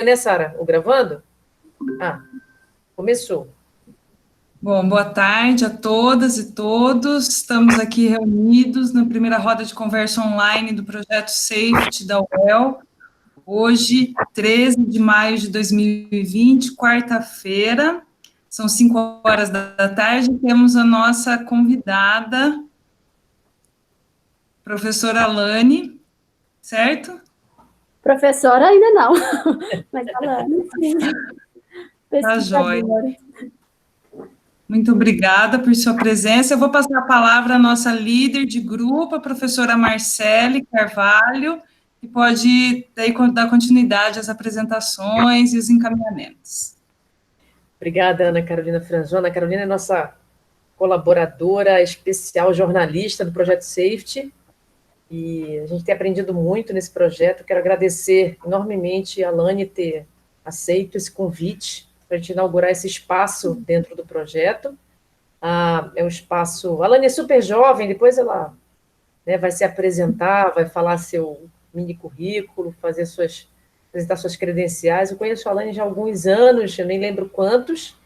né, Sara? O gravando? Ah, começou. Bom, boa tarde a todas e todos. Estamos aqui reunidos na primeira roda de conversa online do projeto Safety da UEL. Hoje, 13 de maio de 2020, quarta-feira, são 5 horas da tarde, temos a nossa convidada, professora Alane, certo? Professora ainda não, mas Alane, sim. Tá joia. Pesquisadora. Muito obrigada por sua presença. Eu vou passar a palavra à nossa líder de grupo, a professora Marcele Carvalho, que pode daí dar continuidade às apresentações e os encaminhamentos. Obrigada, Ana Carolina Franzona. A Carolina é nossa colaboradora especial, jornalista do Projeto Safety, e a gente tem aprendido muito nesse projeto. Quero agradecer enormemente a Alane ter aceito esse convite para a gente inaugurar esse espaço dentro do projeto. É um espaço... A Alane é super jovem, depois ela, né, vai se apresentar, vai falar seu mini currículo, apresentar suas credenciais. Eu conheço a Alane já há alguns anos, eu nem lembro quantos,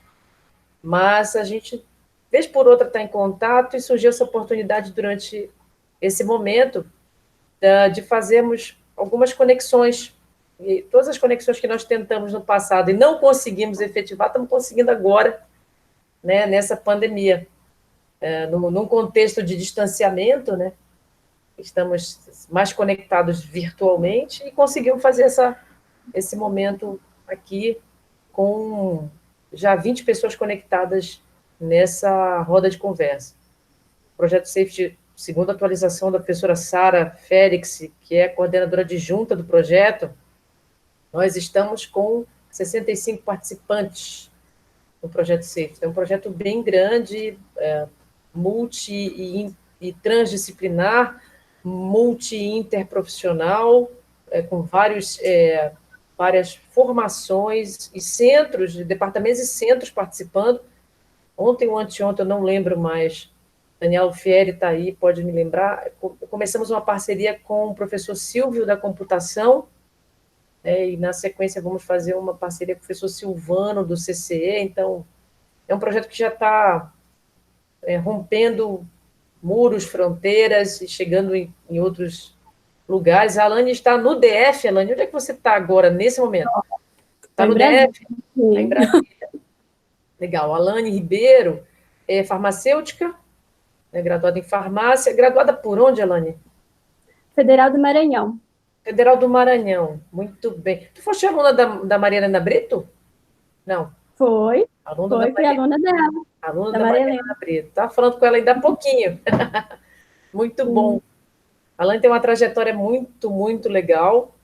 mas a gente, vez por outra, está em contato, e surgiu essa oportunidade durante esse momento de fazermos algumas conexões. E todas as conexões que nós tentamos no passado e não conseguimos efetivar, estamos conseguindo agora, né, nessa pandemia. Num contexto de distanciamento, né, estamos mais conectados virtualmente e conseguimos fazer esse momento aqui com já 20 pessoas conectadas nessa roda de conversa. O Projeto Safety, segundo a atualização da professora Sara Félix, que é coordenadora adjunta do projeto, nós estamos com 65 participantes no Projeto Safety. É um projeto bem grande, multi e transdisciplinar, multi-interprofissional, com várias formações e centros, departamentos e centros participando. Ontem ou anteontem, eu não lembro mais, Daniel Fieri está aí, pode me lembrar, começamos uma parceria com o professor Silvio da computação, e na sequência vamos fazer uma parceria com o professor Silvano do CCE, então é um projeto que já está rompendo muros, fronteiras e chegando em outros lugares. A Alane está no DF, Alane, onde é que você está agora, nesse momento? Está no DF? Está em Brasília. Legal. Alane Ribeiro é farmacêutica, é graduada em farmácia. Graduada por onde, Alane? Federal do Maranhão. Federal do Maranhão. Muito bem. Tu foste aluna da Maria Helena Brito? Não. Fui. Aluna Fui aluna dela. Aluna da Maria Helena Brito. Estava falando com ela ainda há pouquinho. Muito bom. A Alane tem uma trajetória muito, muito legal.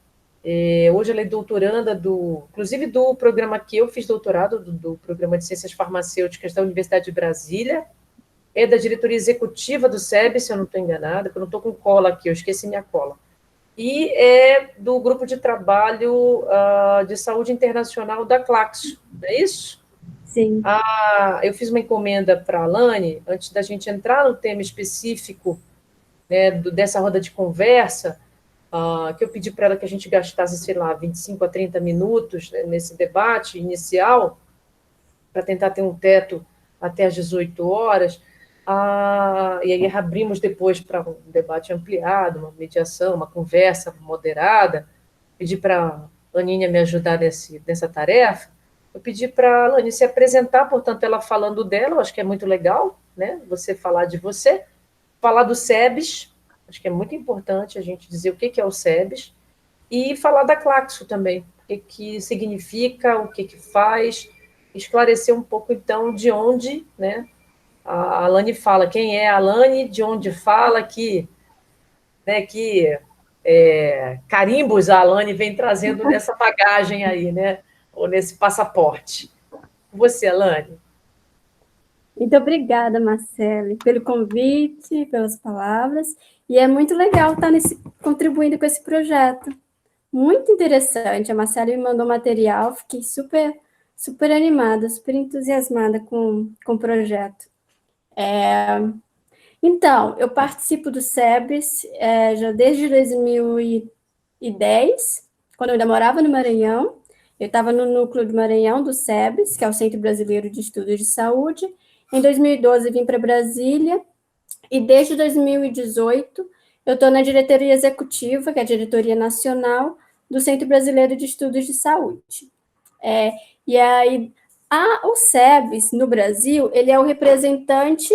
Hoje ela é doutoranda inclusive do programa que eu fiz doutorado, do Programa de Ciências Farmacêuticas da Universidade de Brasília. É da diretoria executiva do SEB, se eu não estou enganada, porque eu não estou com cola aqui, eu esqueci minha cola. E é do grupo de trabalho de saúde internacional da Claxo, não é isso? Sim. Eu fiz uma encomenda para a Alane, antes da gente entrar no tema específico, né, dessa roda de conversa, que eu pedi para ela que a gente gastasse, sei lá, 25 a 30 minutos, né, nesse debate inicial, para tentar ter um teto até às 18 horas, e aí abrimos depois para um debate ampliado, uma mediação, uma conversa moderada. Pedi para a Aninha me ajudar nessa tarefa. Eu pedi para a Alane se apresentar, portanto, ela falando dela, eu acho que é muito legal, né? Você falar de você, falar do SEBS, acho que é muito importante a gente dizer o que é o SEBS, e falar da Claxo também, o que significa, o que faz, esclarecer um pouco, então, de onde, né, a Alane fala, quem é a Alane, de onde fala, né, carimbos a Alane vem trazendo nessa bagagem aí, né, ou nesse passaporte. Você, Alane. Muito obrigada, Marcele, pelo convite, pelas palavras, e é muito legal estar contribuindo com esse projeto. Muito interessante, a Marcele me mandou material, fiquei super, super animada, super entusiasmada com o projeto. Então, eu participo do SEBS já desde 2010, quando eu ainda morava no Maranhão, Eu estava no núcleo do Maranhão, do SEBS, que é o Centro Brasileiro de Estudos de Saúde. Em 2012, vim para Brasília, e desde 2018, eu estou na diretoria executiva, que é a diretoria nacional, do Centro Brasileiro de Estudos de Saúde. E aí, o SEBS, no Brasil, ele é o representante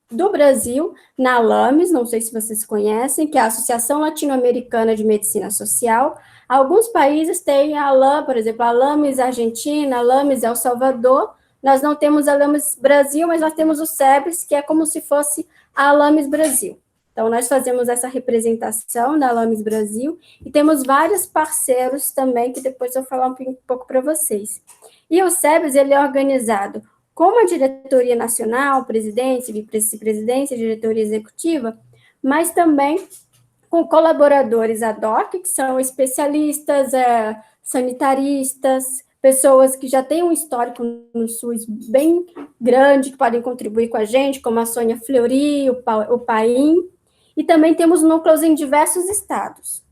do Brasil na ALAMES, não sei se vocês conhecem, que é a Associação Latino-Americana de Medicina Social. Alguns países têm a ALAM, por exemplo, a ALAMES Argentina, a ALAMES El Salvador. Nós não temos a ALAMES Brasil, mas nós temos o SEBS, que é como se fosse a ALAMES Brasil. Então, nós fazemos essa representação da ALAMES Brasil e temos vários parceiros também, que depois eu vou falar um pouco para vocês. E o SEBS, ele é organizado como a diretoria nacional, presidência, vice-presidência, diretoria executiva, mas também com colaboradores ad hoc, que são especialistas, sanitaristas, pessoas que já têm um histórico no SUS bem grande, que podem contribuir com a gente, como a Sônia Fleury, o Paim, e também temos núcleos em diversos estados.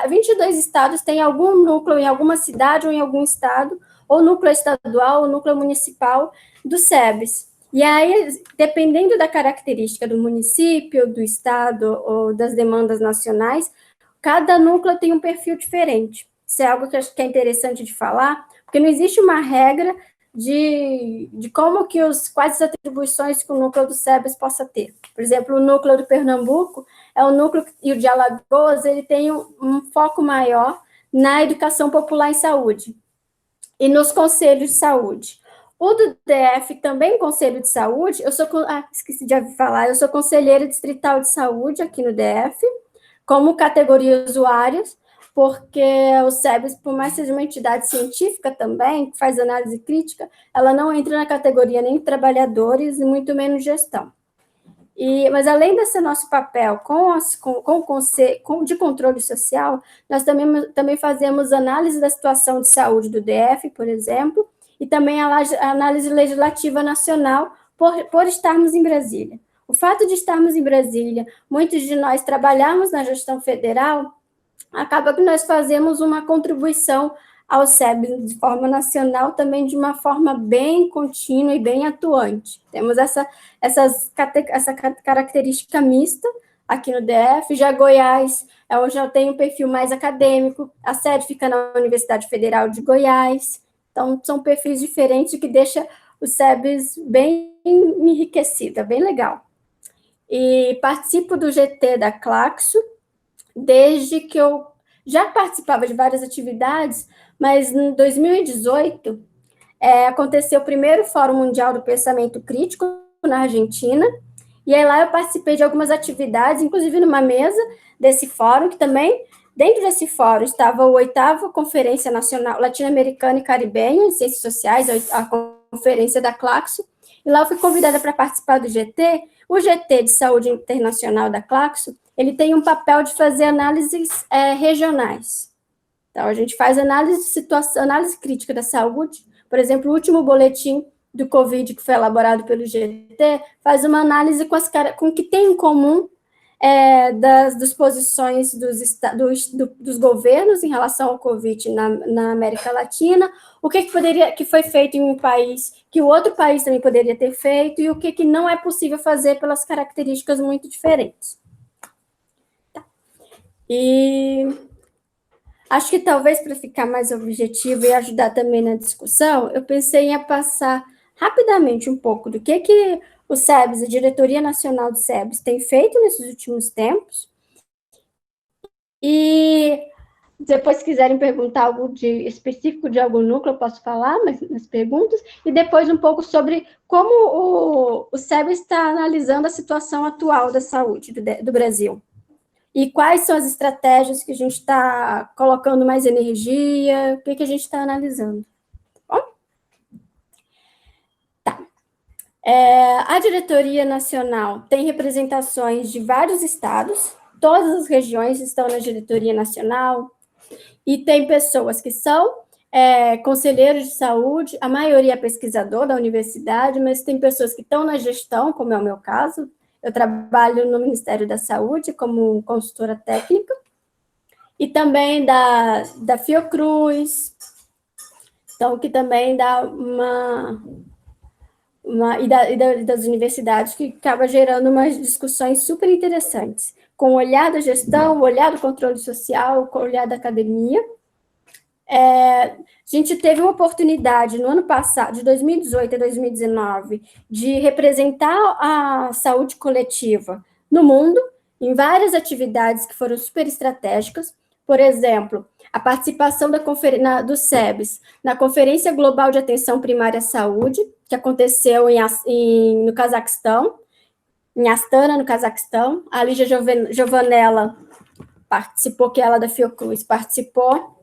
22 estados têm algum núcleo em alguma cidade ou em algum estado, ou núcleo estadual, ou núcleo municipal do SEBS. E aí, dependendo da característica do município, do estado ou das demandas nacionais, cada núcleo tem um perfil diferente. Isso é algo que eu acho que é interessante de falar, porque não existe uma regra de como que quais as atribuições que o núcleo do SEBS possa ter. Por exemplo, o núcleo do Pernambuco é um núcleo, e o de Alagoas, ele tem um foco maior na educação popular em saúde e nos conselhos de saúde. O do DF, também Conselho de Saúde, esqueci de falar, eu sou conselheira distrital de saúde aqui no DF, como categoria usuários, porque o SEBS, por mais que seja uma entidade científica também, que faz análise crítica, ela não entra na categoria nem de trabalhadores e muito menos gestão. Mas além desse nosso papel de controle social, nós também fazemos análise da situação de saúde do DF, por exemplo, e também a análise legislativa nacional por estarmos em Brasília. O fato de estarmos em Brasília, muitos de nós trabalhamos na gestão federal, acaba que nós fazemos uma contribuição ao SEBS de forma nacional, também de uma forma bem contínua e bem atuante. Temos essa característica mista aqui no DF. Já Goiás já tem um perfil mais acadêmico, a sede fica na Universidade Federal de Goiás, então são perfis diferentes, o que deixa o SEBS bem enriquecido, é bem legal. E participo do GT da Claxo, desde que eu já participava de várias atividades, mas em 2018 aconteceu o primeiro Fórum Mundial do Pensamento Crítico na Argentina, e aí lá eu participei de algumas atividades, inclusive numa mesa desse fórum, que também, dentro desse fórum, estava a 8ª Conferência Nacional Latino-Americana e Caribenha de Ciências Sociais, a Conferência da Claxo, e lá eu fui convidada para participar do GT. O GT de Saúde Internacional da Claxo, ele tem um papel de fazer análises regionais. Então, a gente faz análise de situação, análise crítica da saúde. Por exemplo, o último boletim do Covid, que foi elaborado pelo GT, faz uma análise com o que tem em comum das posições dos governos em relação ao Covid na América Latina, o que foi feito em um país que o outro país também poderia ter feito, e o que não é possível fazer pelas características muito diferentes. Tá. E acho que talvez para ficar mais objetivo e ajudar também na discussão, eu pensei em passar rapidamente um pouco do que o SEBS, a Diretoria Nacional do SEBS, tem feito nesses últimos tempos. E depois, se quiserem perguntar algo específico de algum núcleo, eu posso falar nas perguntas. E depois um pouco sobre como o SEBS está analisando a situação atual da saúde do Brasil. E quais são as estratégias que a gente está colocando mais energia, o que a gente está analisando. Bom? Tá. A Diretoria Nacional tem representações de vários estados, todas as regiões estão na Diretoria Nacional, e tem pessoas que são conselheiros de saúde, a maioria é pesquisador da universidade, mas tem pessoas que estão na gestão, como é o meu caso. Eu trabalho no Ministério da Saúde como consultora técnica, e também da Fiocruz, Então, que também dá das universidades, que acaba gerando umas discussões super interessantes, com o olhar da gestão, o olhar do controle social, com o olhar da academia. A gente teve uma oportunidade no ano passado, de 2018 a 2019, de representar a saúde coletiva no mundo, em várias atividades que foram super estratégicas. Por exemplo, a participação do SEBS na Conferência Global de Atenção Primária à Saúde, que aconteceu no Cazaquistão, em Astana, no Cazaquistão. A Lígia Giovanella participou, que ela da Fiocruz participou,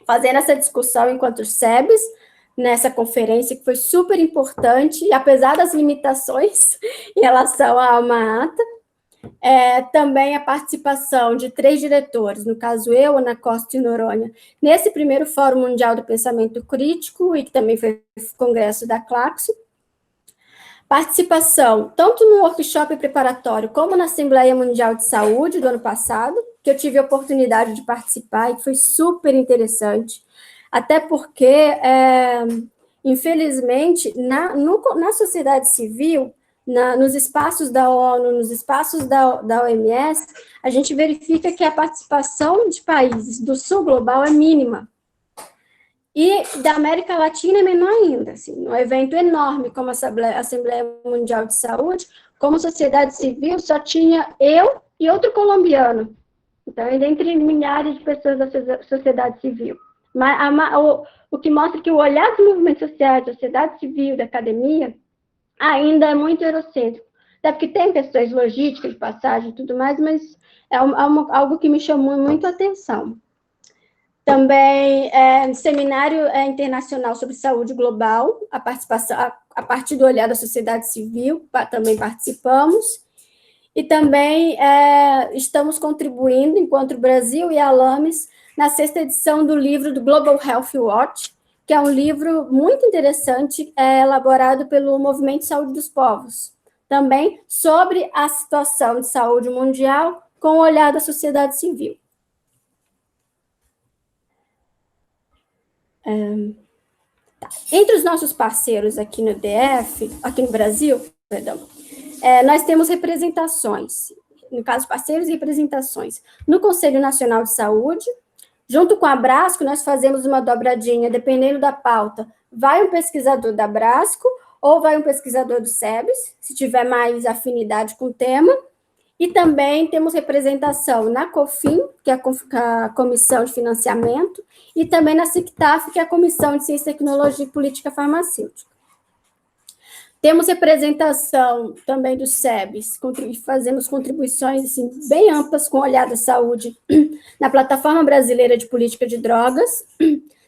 fazendo essa discussão enquanto SEBS, nessa conferência, que foi super importante, e apesar das limitações em relação à alma-ata, também a participação de 3 diretores, no caso eu, Ana Costa e Noronha, nesse primeiro Fórum Mundial do Pensamento Crítico, e que também foi o congresso da Claxo. Participação tanto no workshop preparatório como na Assembleia Mundial de Saúde do ano passado, que eu tive a oportunidade de participar e foi super interessante, até porque, infelizmente, na sociedade civil, nos espaços da ONU, nos espaços da OMS, a gente verifica que a participação de países do sul global é mínima. E da América Latina é menor ainda. Assim, um evento enorme como a Assembleia Mundial de Saúde, como sociedade civil, só tinha eu e outro colombiano. Então, dentre milhares de pessoas da sociedade civil. Mas o que mostra que o olhar dos movimentos sociais, da sociedade civil, da academia, ainda é muito eurocêntrico. Até porque tem questões logísticas, de passagem e tudo mais, mas é algo que me chamou muito a atenção. Também, seminário internacional sobre saúde global, a participação, a partir do olhar da sociedade civil, também participamos. E também estamos contribuindo, enquanto Brasil e a Alames, na 6ª edição do livro do Global Health Watch, que é um livro muito interessante, elaborado pelo Movimento de Saúde dos Povos, também sobre a situação de saúde mundial com o olhar da sociedade civil. Entre os nossos parceiros aqui no DF, aqui no Brasil, perdão, nós temos representações, no caso, parceiros e representações, no Conselho Nacional de Saúde. Junto com a Abrasco, nós fazemos uma dobradinha, dependendo da pauta, vai um pesquisador da Abrasco ou vai um pesquisador do SEBS, se tiver mais afinidade com o tema. E também temos representação na COFIN, que é a Comissão de Financiamento, e também na CICTAF, que é a Comissão de Ciência, Tecnologia e Política Farmacêutica. Temos representação também do SEBS, fazemos contribuições assim, bem amplas com o olhar da saúde na Plataforma Brasileira de Política de Drogas,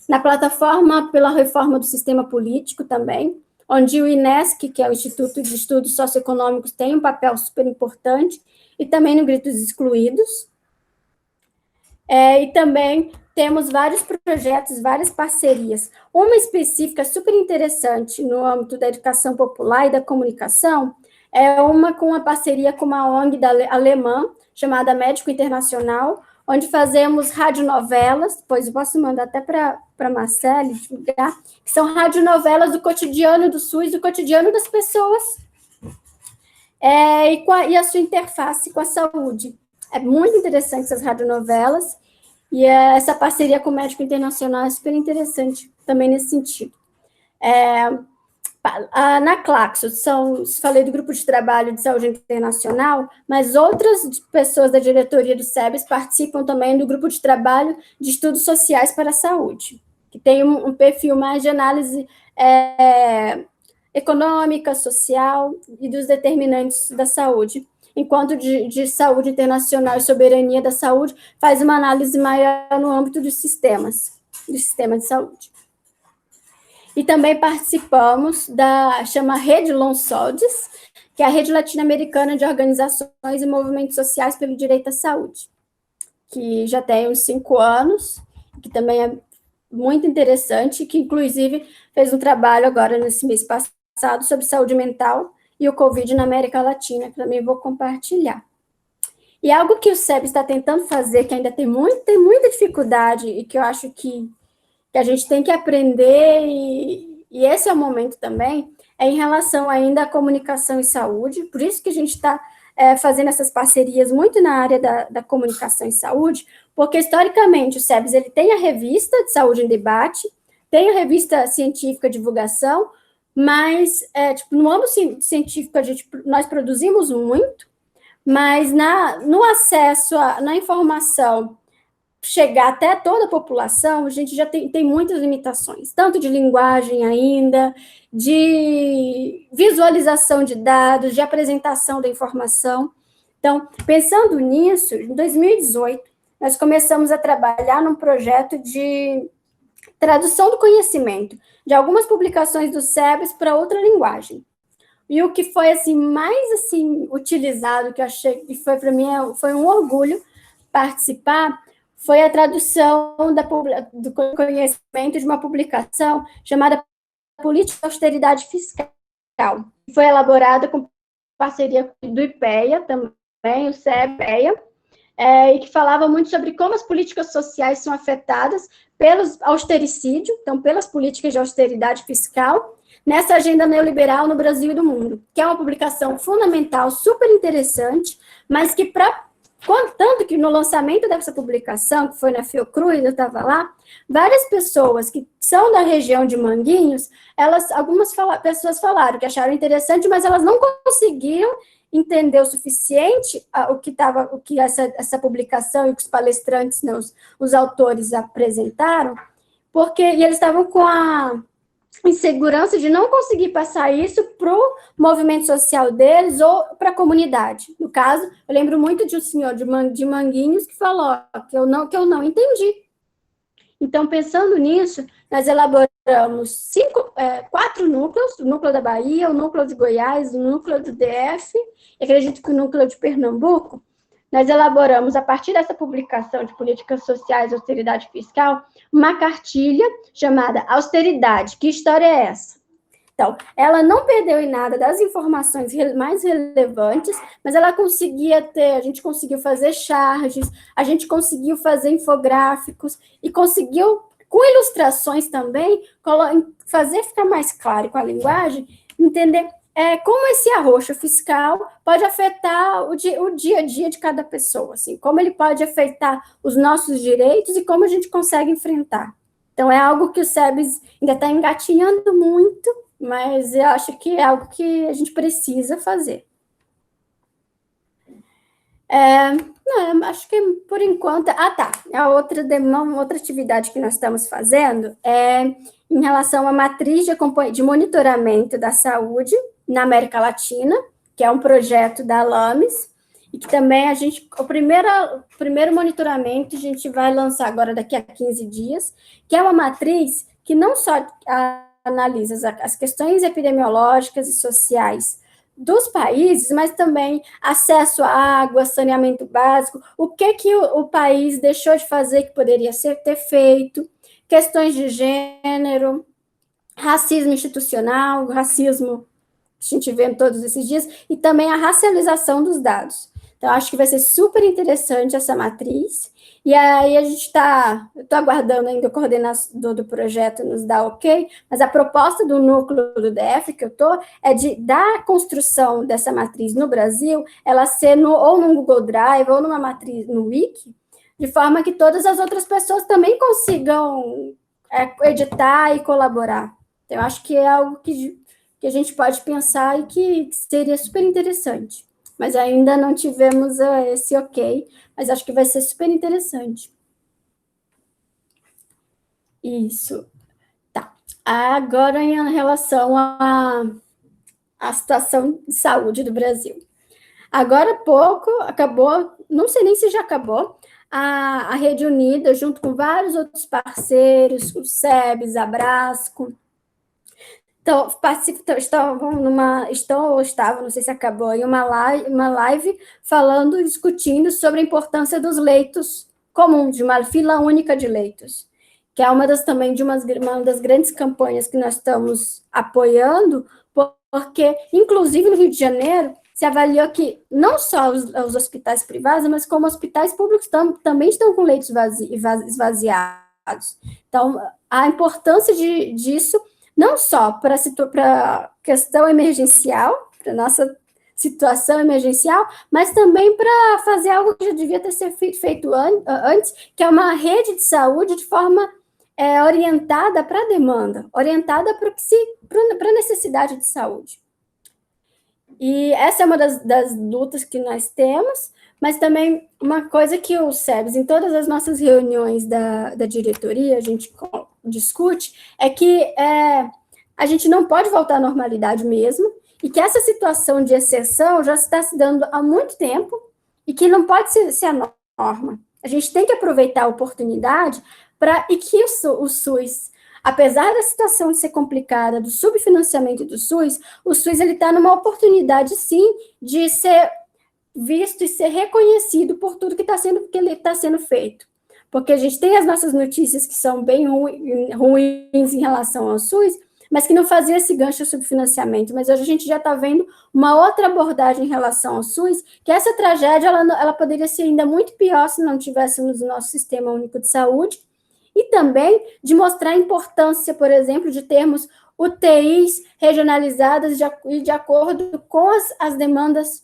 na Plataforma pela Reforma do Sistema Político também, onde o INESC, que é o Instituto de Estudos Socioeconômicos, tem um papel super importante, e também no Gritos Excluídos. E também temos vários projetos, várias parcerias. Uma específica super interessante no âmbito da educação popular e da comunicação é uma com a parceria com uma ONG alemã, chamada Médico Internacional, onde fazemos radionovelas, depois eu posso mandar até para a Marcele divulgar, que são radionovelas do cotidiano do SUS, do cotidiano das pessoas, e a sua interface com a saúde. É muito interessante essas radionovelas, e essa parceria com o Médico Internacional é super interessante também nesse sentido. Na Claxo, falei do Grupo de Trabalho de Saúde Internacional, mas outras pessoas da diretoria do SEBS participam também do Grupo de Trabalho de Estudos Sociais para a Saúde, que tem um perfil mais de análise econômica, social e dos determinantes da saúde, enquanto de saúde internacional e soberania da saúde faz uma análise maior no âmbito do sistema de saúde. E também participamos chama Rede LONSODES, que é a Rede Latino-Americana de Organizações e Movimentos Sociais pelo Direito à Saúde, que já tem uns 5 anos, que também é muito interessante, que inclusive fez um trabalho agora nesse mês passado sobre saúde mental e o Covid na América Latina, que também vou compartilhar. E algo que o SEBS está tentando fazer, que ainda tem muita dificuldade, e que eu acho que que a gente tem que aprender, e esse é o momento também, é em relação ainda à comunicação e saúde, por isso que a gente está fazendo essas parcerias muito na área da comunicação e saúde, porque, historicamente, o SEBS ele tem a revista de Saúde em Debate, tem a revista científica Divulgação, mas, no âmbito científico, nós produzimos muito, mas no acesso na informação, chegar até toda a população, a gente já tem muitas limitações, tanto de linguagem ainda, de visualização de dados, de apresentação da informação. Então, pensando nisso, em 2018, nós começamos a trabalhar num projeto de tradução do conhecimento de algumas publicações do SEBS para outra linguagem. E o que foi mais utilizado, que eu achei que foi para mim foi um orgulho participar, foi a tradução do conhecimento de uma publicação chamada Política de Austeridade Fiscal. Foi elaborada com parceria do IPEA também, o CEPEA, e que falava muito sobre como as políticas sociais são afetadas pelo austericídio, então pelas políticas de austeridade fiscal, nessa agenda neoliberal no Brasil e no mundo, que é uma publicação fundamental, super interessante, mas que tanto que no lançamento dessa publicação, que foi na Fiocruz, eu estava lá, várias pessoas que são da região de Manguinhos, algumas pessoas falaram que acharam interessante, mas elas não conseguiram entender o suficiente o que essa publicação e que os palestrantes, né, os autores apresentaram, e eles estavam com a insegurança de não conseguir passar isso para o movimento social deles ou para a comunidade. No caso, eu lembro muito de um senhor de Manguinhos que falou que eu não entendi. Então, pensando nisso, nós elaboramos 4 núcleos, o núcleo da Bahia, o núcleo de Goiás, o núcleo do DF, e acredito que o núcleo de Pernambuco. Nós elaboramos, a partir dessa publicação de políticas sociais e austeridade fiscal, uma cartilha chamada Austeridade. Que história é essa? Então, ela não perdeu em nada das informações mais relevantes, mas ela a gente conseguiu fazer charges, a gente conseguiu fazer infográficos, e conseguiu, com ilustrações também, fazer ficar mais claro com a linguagem, entender como esse arroxo fiscal pode afetar o dia a dia de cada pessoa, assim, como ele pode afetar os nossos direitos e como a gente consegue enfrentar. Então, é algo que o SEBS ainda está engatinhando muito, mas eu acho que é algo que a gente precisa fazer. Acho que, por enquanto... A outra atividade que nós estamos fazendo é em relação à matriz de monitoramento da saúde na América Latina, que é um projeto da LAMES, e que também o primeiro monitoramento a gente vai lançar agora daqui a 15 dias, que é uma matriz que não só analisa as questões epidemiológicas e sociais dos países, mas também acesso à água, saneamento básico, o que o país deixou de fazer que poderia ter feito, questões de gênero, racismo institucional, racismo que a gente vê todos esses dias, e também a racialização dos dados. Então, acho que vai ser super interessante essa matriz, e aí eu estou aguardando ainda o coordenador do projeto nos dar ok, mas a proposta do núcleo do DF que eu estou é da construção dessa matriz no Brasil, ela ser ou num Google Drive, ou numa matriz no Wiki, de forma que todas as outras pessoas também consigam editar e colaborar. Então, eu acho que é algo que a gente pode pensar e que seria super interessante. Mas ainda não tivemos esse ok, mas acho que vai ser super interessante. Isso. Tá. Agora, em relação à situação de saúde do Brasil. Agora há pouco, acabou, não sei nem se já acabou, a Rede Unida, junto com vários outros parceiros, o SEBS, a Brasco, estavam, não sei se acabou, em uma live discutindo sobre a importância dos leitos comuns, de uma fila única de leitos, que é uma das grandes campanhas que nós estamos apoiando, porque, inclusive, no Rio de Janeiro, se avaliou que não só os hospitais privados, mas como hospitais públicos também estão com leitos esvaziados. dados. Então, a importância disso, não só para a questão emergencial, para a nossa situação emergencial, mas também para fazer algo que já devia ter sido feito antes, que é uma rede de saúde de forma orientada para a demanda, orientada para a necessidade de saúde. E essa é uma das lutas que nós temos, mas também uma coisa que o SEBS, em todas as nossas reuniões da diretoria, a gente discute, é que a gente não pode voltar à normalidade mesmo, e que essa situação de exceção já está se dando há muito tempo, e que não pode ser a norma. A gente tem que aproveitar a oportunidade e que o SUS, apesar da situação de ser complicada, do subfinanciamento do SUS, o SUS está numa oportunidade, sim, de ser visto e ser reconhecido por tudo que está sendo feito. Porque a gente tem as nossas notícias que são bem ruins em relação ao SUS, mas que não fazia esse gancho subfinanciamento. Mas hoje a gente já está vendo uma outra abordagem em relação ao SUS, que essa tragédia ela poderia ser ainda muito pior se não tivéssemos o nosso Sistema Único de Saúde, e também de mostrar a importância, por exemplo, de termos UTIs regionalizadas de acordo com as demandas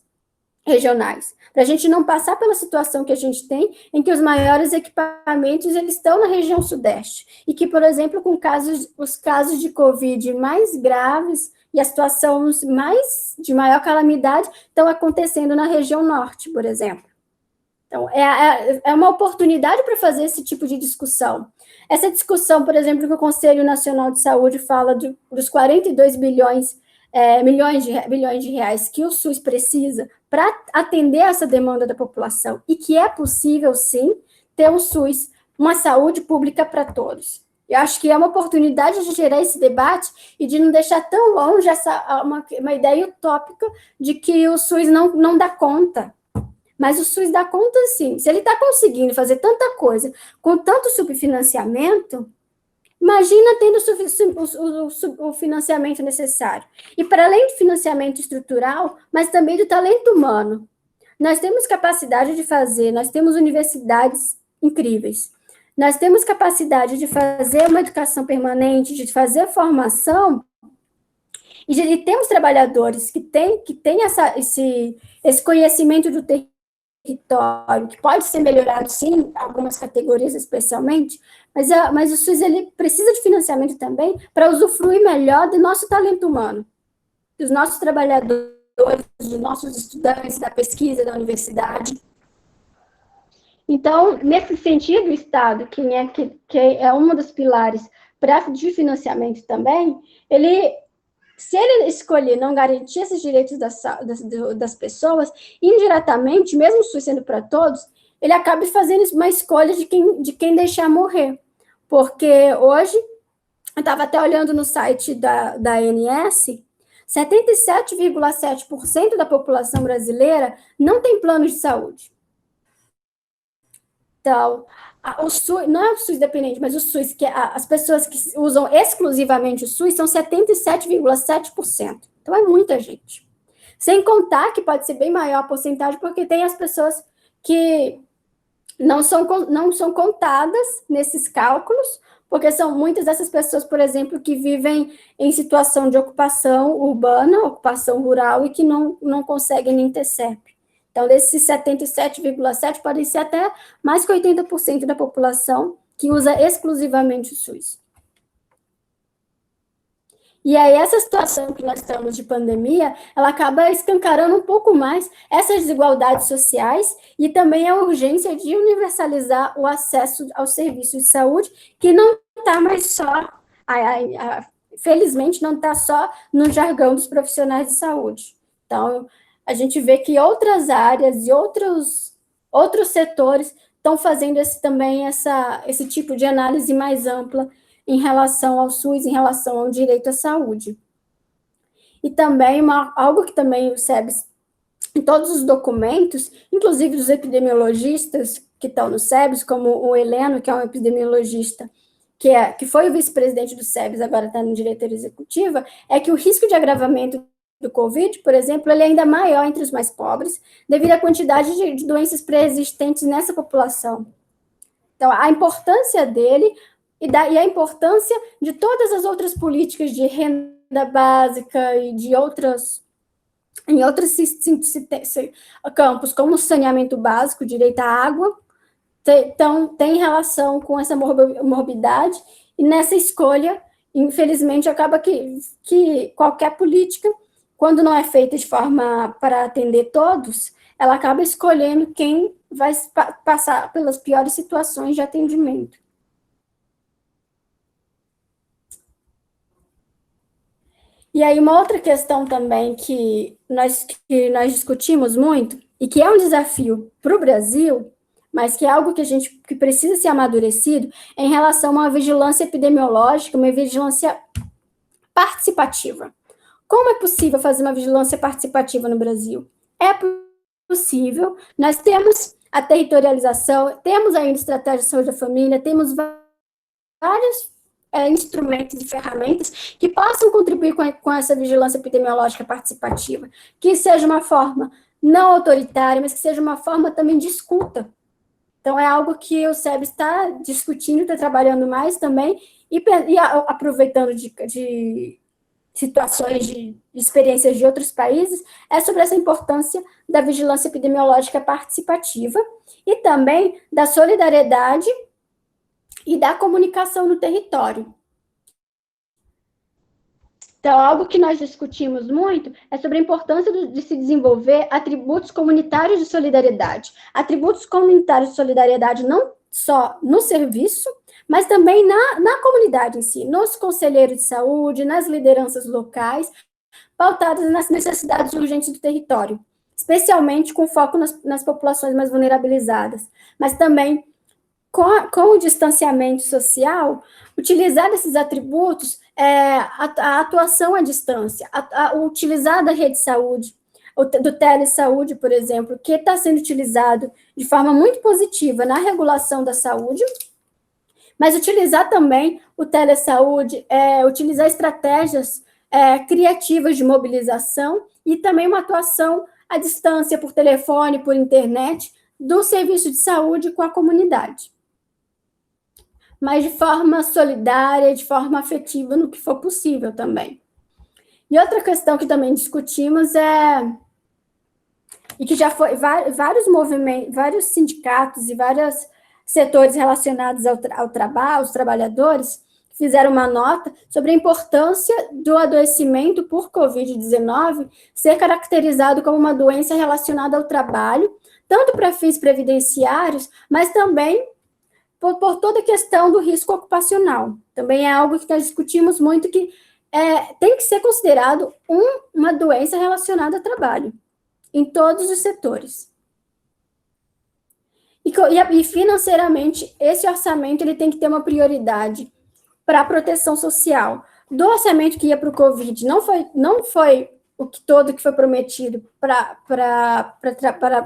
regionais, para a gente não passar pela situação que a gente tem, em que os maiores equipamentos eles estão na região sudeste, e que, por exemplo, com os casos de Covid mais graves e as situações de maior calamidade estão acontecendo na região norte, por exemplo. Então, é uma oportunidade para fazer esse tipo de discussão. Essa discussão, por exemplo, que o Conselho Nacional de Saúde fala dos 42 bilhões de reais que o SUS precisa para atender essa demanda da população, e que é possível, sim, ter um SUS, uma saúde pública para todos. Eu acho que é uma oportunidade de gerar esse debate e de não deixar tão longe uma ideia utópica de que o SUS não dá conta. Mas o SUS dá conta, sim. Se ele está conseguindo fazer tanta coisa com tanto subfinanciamento, imagina tendo o financiamento necessário. E para além do financiamento estrutural, mas também do talento humano. Nós temos capacidade de fazer, nós temos universidades incríveis. Nós temos capacidade de fazer uma educação permanente, de fazer formação, e temos trabalhadores que têm esse conhecimento do território, que pode ser melhorado, sim, algumas categorias especialmente, mas o SUS ele precisa de financiamento também para usufruir melhor do nosso talento humano, dos nossos trabalhadores, dos nossos estudantes, da pesquisa, da universidade. Então, nesse sentido, o Estado, que é um dos pilares de financiamento também, se ele escolher não garantir esses direitos das pessoas, indiretamente, mesmo o SUS sendo para todos, ele acaba fazendo uma escolha de quem deixar morrer. Porque hoje, eu estava até olhando no site da ANS, 77,7% da população brasileira não tem plano de saúde. Então, o SUS, não é o SUS dependente, mas o SUS, as pessoas que usam exclusivamente o SUS são 77,7%. Então, é muita gente. Sem contar que pode ser bem maior a porcentagem, porque tem as pessoas que não são contadas nesses cálculos, porque são muitas dessas pessoas, por exemplo, que vivem em situação de ocupação urbana, ocupação rural, e que não conseguem nem ter CEP. Então, desses 77,7%, podem ser até mais que 80% da população que usa exclusivamente o SUS. E aí, essa situação que nós estamos de pandemia, ela acaba escancarando um pouco mais essas desigualdades sociais e também a urgência de universalizar o acesso aos serviços de saúde, que não está mais só, felizmente, não está só no jargão dos profissionais de saúde. Então, a gente vê que outras áreas e outros setores estão fazendo esse tipo de análise mais ampla em relação ao SUS, em relação ao direito à saúde. E também, algo que também o SEBS, em todos os documentos, inclusive dos epidemiologistas que estão no SEBS, como o Heleno, que é um epidemiologista, que foi o vice-presidente do SEBS, agora está na diretoria executiva, é que o risco de agravamento do Covid, por exemplo, ele é ainda maior entre os mais pobres, devido à quantidade de doenças pré-existentes nessa população. Então, a importância dele e a importância de todas as outras políticas de renda básica e de em outros campos, como saneamento básico, direito à água, tem relação com essa morbidade, e nessa escolha, infelizmente, acaba que qualquer política, quando não é feita de forma para atender todos, ela acaba escolhendo quem vai passar pelas piores situações de atendimento. E aí, uma outra questão também que nós discutimos muito, e que é um desafio para o Brasil, mas que é algo que precisa ser amadurecido, é em relação a uma vigilância epidemiológica, uma vigilância participativa. Como é possível fazer uma vigilância participativa no Brasil? É possível. Nós temos a territorialização, temos ainda estratégia de saúde da família, temos vários instrumentos e ferramentas que possam contribuir com essa vigilância epidemiológica participativa, que seja uma forma não autoritária, mas que seja uma forma também de escuta. Então, é algo que o SEB está discutindo, está trabalhando mais também, e aproveitando de situações, de experiências de outros países, é sobre essa importância da vigilância epidemiológica participativa e também da solidariedade e da comunicação no território. Então, algo que nós discutimos muito é sobre a importância de se desenvolver atributos comunitários de solidariedade. Atributos comunitários de solidariedade não só no serviço, mas também na comunidade em si, nos conselheiros de saúde, nas lideranças locais, pautadas nas necessidades urgentes do território, especialmente com foco nas populações mais vulnerabilizadas, mas também com o distanciamento social, utilizar esses atributos, a atuação à distância, utilizar da rede de saúde, do telesaúde, por exemplo, que está sendo utilizado de forma muito positiva na regulação da saúde, mas utilizar também o telesaúde, utilizar estratégias criativas de mobilização e também uma atuação à distância, por telefone, por internet, do serviço de saúde com a comunidade. Mas de forma solidária, de forma afetiva, no que for possível também. E outra questão que também discutimos e que já foi vários movimentos, vários sindicatos e vários setores relacionados ao trabalho, aos trabalhadores, fizeram uma nota sobre a importância do adoecimento por Covid-19 ser caracterizado como uma doença relacionada ao trabalho, tanto para fins previdenciários, mas também por toda a questão do risco ocupacional. Também é algo que nós discutimos muito, que tem que ser considerado uma doença relacionada ao trabalho, em todos os setores. E financeiramente, esse orçamento ele tem que ter uma prioridade para a proteção social. Do orçamento que ia para o Covid, não foi todo que foi prometido para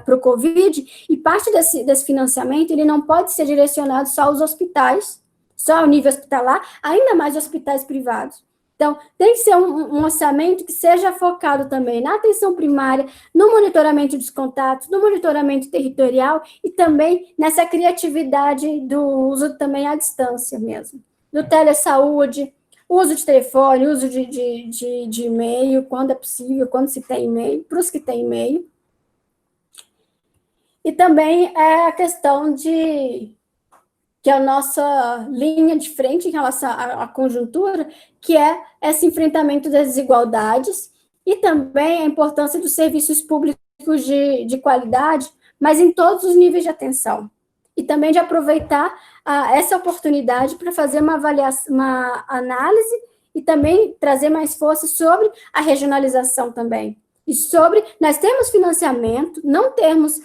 o Covid, e parte desse financiamento ele não pode ser direcionado só aos hospitais, só ao nível hospitalar, ainda mais hospitais privados. Então, tem que ser um orçamento que seja focado também na atenção primária, no monitoramento dos contatos, no monitoramento territorial e também nessa criatividade do uso também à distância mesmo, do telesaúde, uso de telefone, uso de e-mail, quando é possível, quando se tem e-mail, para os que têm e-mail. E também é a questão que é a nossa linha de frente em relação à conjuntura, que é esse enfrentamento das desigualdades e também a importância dos serviços públicos de qualidade, mas em todos os níveis de atenção. E também de aproveitar essa oportunidade para fazer uma avaliação, uma análise e também trazer mais força sobre a regionalização também. E sobre, nós temos financiamento, não temos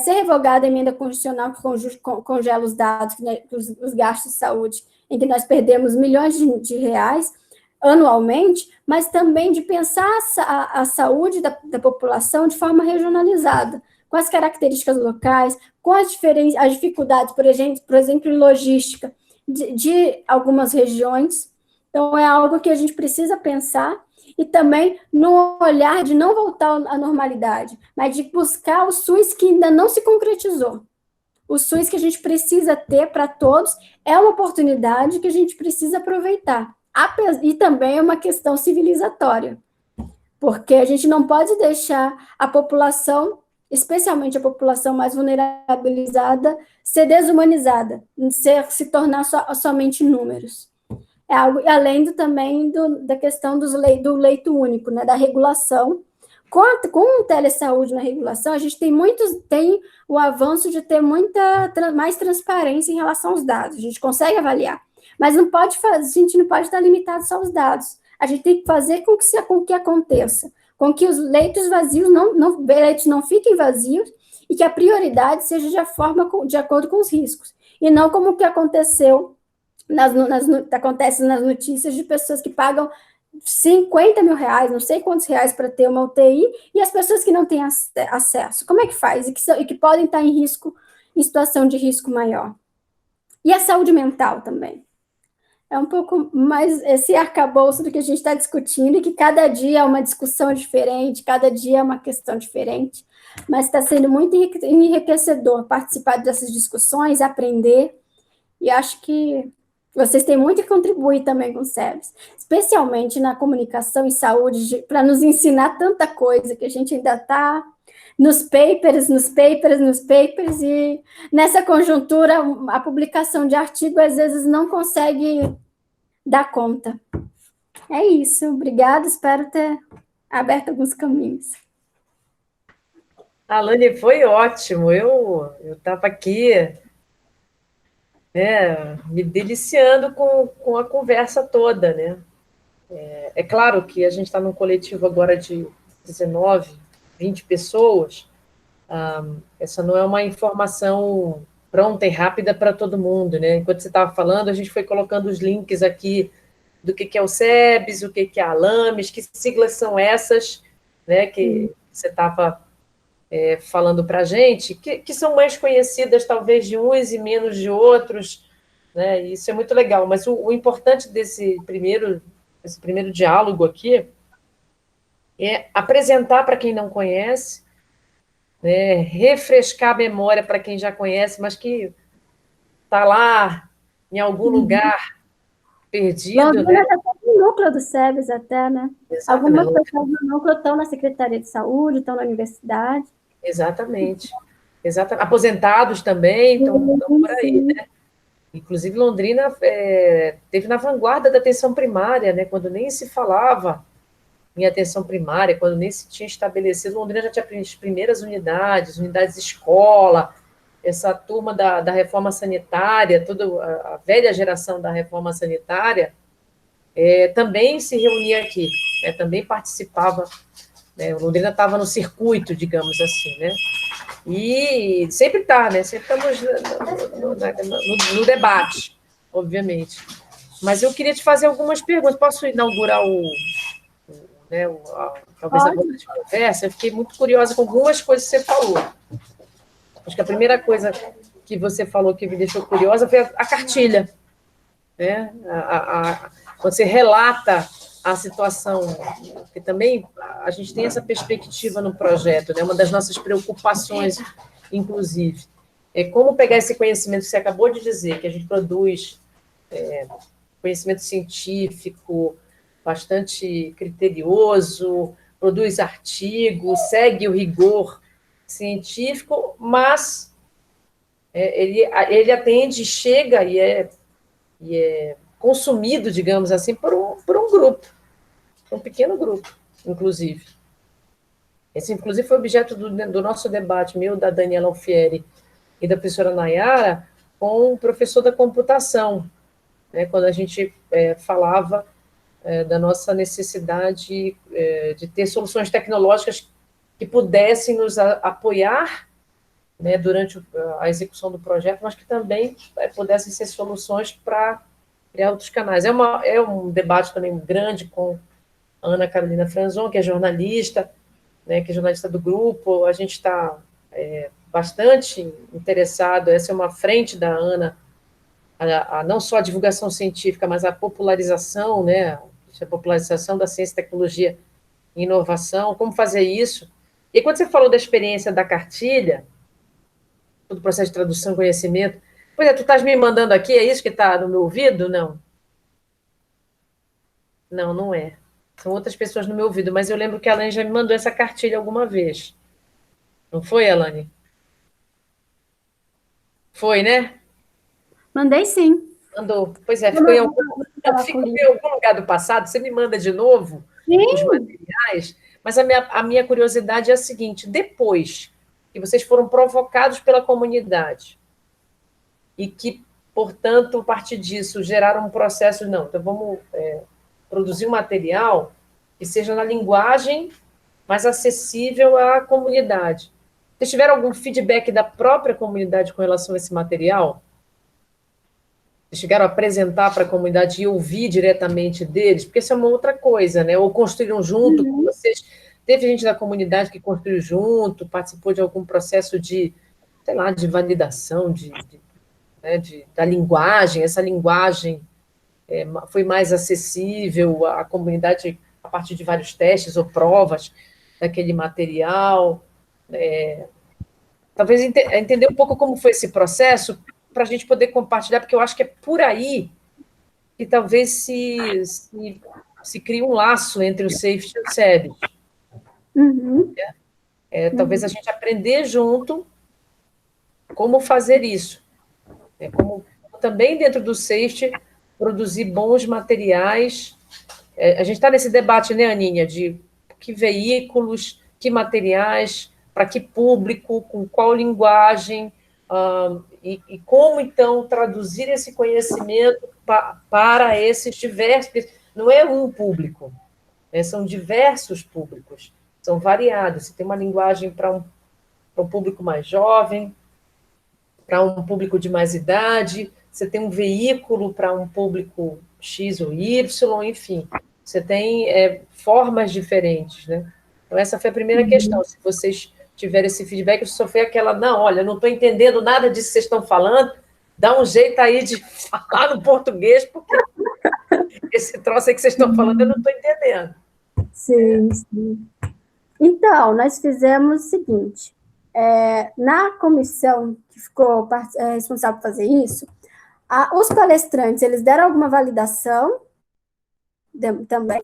ser revogada a emenda constitucional que congela os dados, os gastos de saúde, em que nós perdemos milhões de reais anualmente, mas também de pensar a saúde da população de forma regionalizada, com as características locais, com as dificuldades, por exemplo, em logística de algumas regiões. Então, é algo que a gente precisa pensar, e também no olhar de não voltar à normalidade, mas de buscar o SUS que ainda não se concretizou. o SUS que a gente precisa ter para todos, é uma oportunidade que a gente precisa aproveitar. E também é uma questão civilizatória, porque a gente não pode deixar a população, especialmente a população mais vulnerabilizada, ser desumanizada, se tornar somente números. É algo, além também da questão do leito único, né, da regulação. Com o telesaúde na regulação, a gente tem o avanço de ter mais transparência em relação aos dados. A gente consegue avaliar, mas a gente não pode estar limitado só aos dados. A gente tem que fazer com que aconteça, com que os leitos vazios leitos não fiquem vazios e que a prioridade seja de acordo com os riscos, e não como o que aconteceu acontece nas notícias de pessoas que pagam 50 mil reais, não sei quantos reais para ter uma UTI, e as pessoas que não têm acesso. Como é que faz? E que podem estar em situação de risco maior. E a saúde mental também. É um pouco mais esse arcabouço do que a gente está discutindo, e que cada dia é uma discussão diferente, cada dia é uma questão diferente, mas está sendo muito enriquecedor participar dessas discussões, aprender, e acho que vocês têm muito a contribuir também com o SEBS, especialmente na comunicação e saúde, para nos ensinar tanta coisa que a gente ainda está nos papers, e nessa conjuntura, a publicação de artigo, às vezes, não consegue dar conta. É isso, obrigada, espero ter aberto alguns caminhos. Alane, foi ótimo, eu estava aqui, né, me deliciando com a conversa toda, né? É claro que a gente está num coletivo agora de 19, 20 pessoas, essa não é uma informação pronta e rápida para todo mundo, né? Enquanto você estava falando, a gente foi colocando os links aqui do que é o SEBS, o que é a ALAMES, que siglas são essas, né, que você estava falando para a gente, que são mais conhecidas, talvez, de uns e menos de outros, né? Isso é muito legal, mas o importante desse primeiro diálogo aqui é apresentar para quem não conhece, né, refrescar a memória para quem já conhece, mas que está lá em algum lugar perdido. Londrina está no núcleo do SEBS até, né? Exatamente. Algumas pessoas do núcleo estão na Secretaria de Saúde, estão na universidade. Exatamente. Aposentados também estão por aí, né? Inclusive, Londrina teve na vanguarda da atenção primária, né? Quando nem se falava em atenção primária, quando nem se tinha estabelecido, Londrina já tinha as primeiras unidades de escola, essa turma da reforma sanitária, toda a velha geração da reforma sanitária, também se reunia aqui, também participava, né? Londrina estava no circuito, digamos assim, né? E sempre está, né? Sempre estamos no debate, obviamente. Mas eu queria te fazer algumas perguntas. Posso inaugurar talvez a roda de conversa? Eu fiquei muito curiosa com algumas coisas que você falou. Acho que a primeira coisa que você falou que me deixou curiosa foi a cartilha, né? Quando você relata a situação, que também a gente tem essa perspectiva no projeto, né? Uma das nossas preocupações, inclusive, é como pegar esse conhecimento que você acabou de dizer, que a gente produz conhecimento científico bastante criterioso, produz artigos, segue o rigor científico, mas ele atende, chega e é consumido, digamos assim, por um grupo, um pequeno grupo, inclusive. Esse, inclusive, foi objeto do nosso debate, meu, da Daniela Alfieri e da professora Nayara, com o professor da computação, né, quando a gente falava da nossa necessidade de ter soluções tecnológicas que pudessem nos apoiar, né, durante a execução do projeto, mas que também pudessem ser soluções para criar outros canais. É um debate também grande com a Ana Carolina Franzon, que é jornalista, né, que é jornalista do grupo. A gente está bastante interessado, essa é uma frente da Ana, não só a divulgação científica, mas a popularização, né, a popularização da ciência, tecnologia e inovação, como fazer isso. E quando você falou da experiência da cartilha, todo o processo de tradução e conhecimento. Pois é, tu estás me mandando aqui, é isso que está no meu ouvido? Não. Não, não é. São outras pessoas no meu ouvido, mas eu lembro que a Alane já me mandou essa cartilha alguma vez. Não foi, Alane? Foi, né? Mandei sim. Mandou. Pois é, ficou em algum, lugar do passado, você me manda de novo os Sim. materiais, mas a minha curiosidade é a seguinte: depois que vocês foram provocados pela comunidade e que, portanto, a partir disso, geraram um processo, não, então vamos produzir um material que seja na linguagem mais acessível à comunidade. Vocês tiveram algum feedback da própria comunidade com relação a esse material? Vocês chegaram a apresentar para a comunidade e ouvir diretamente deles? Porque isso é uma outra coisa, né? Ou construíram junto com vocês. Teve gente da comunidade que construiu junto, participou de algum processo de, sei lá, de validação da linguagem. Essa linguagem foi mais acessível à comunidade a partir de vários testes ou provas daquele material. Talvez entender um pouco como foi esse processo, para a gente poder compartilhar, porque eu acho que é por aí que talvez se crie um laço entre o safety e o SEBS. Talvez a gente aprender junto como fazer isso. Como também dentro do safety produzir bons materiais. A gente está nesse debate, né, Aninha, de que veículos, que materiais, para que público, com qual linguagem, e como, então, traduzir esse conhecimento para esses diversos... Não é um público, são diversos públicos, são variados. Você tem uma linguagem para um público mais jovem, para um público de mais idade, você tem um veículo para um público X ou Y, enfim, você tem formas diferentes, né? Então, essa foi a primeira questão. Se vocês tiverem esse feedback, eu só foi aquela, não, olha, não estou entendendo nada disso que vocês estão falando, dá um jeito aí de falar no português, porque esse troço aí que vocês estão falando eu não estou entendendo. Sim, sim. Então, nós fizemos o seguinte, na comissão que ficou responsável por fazer isso, os palestrantes, eles deram alguma validação também,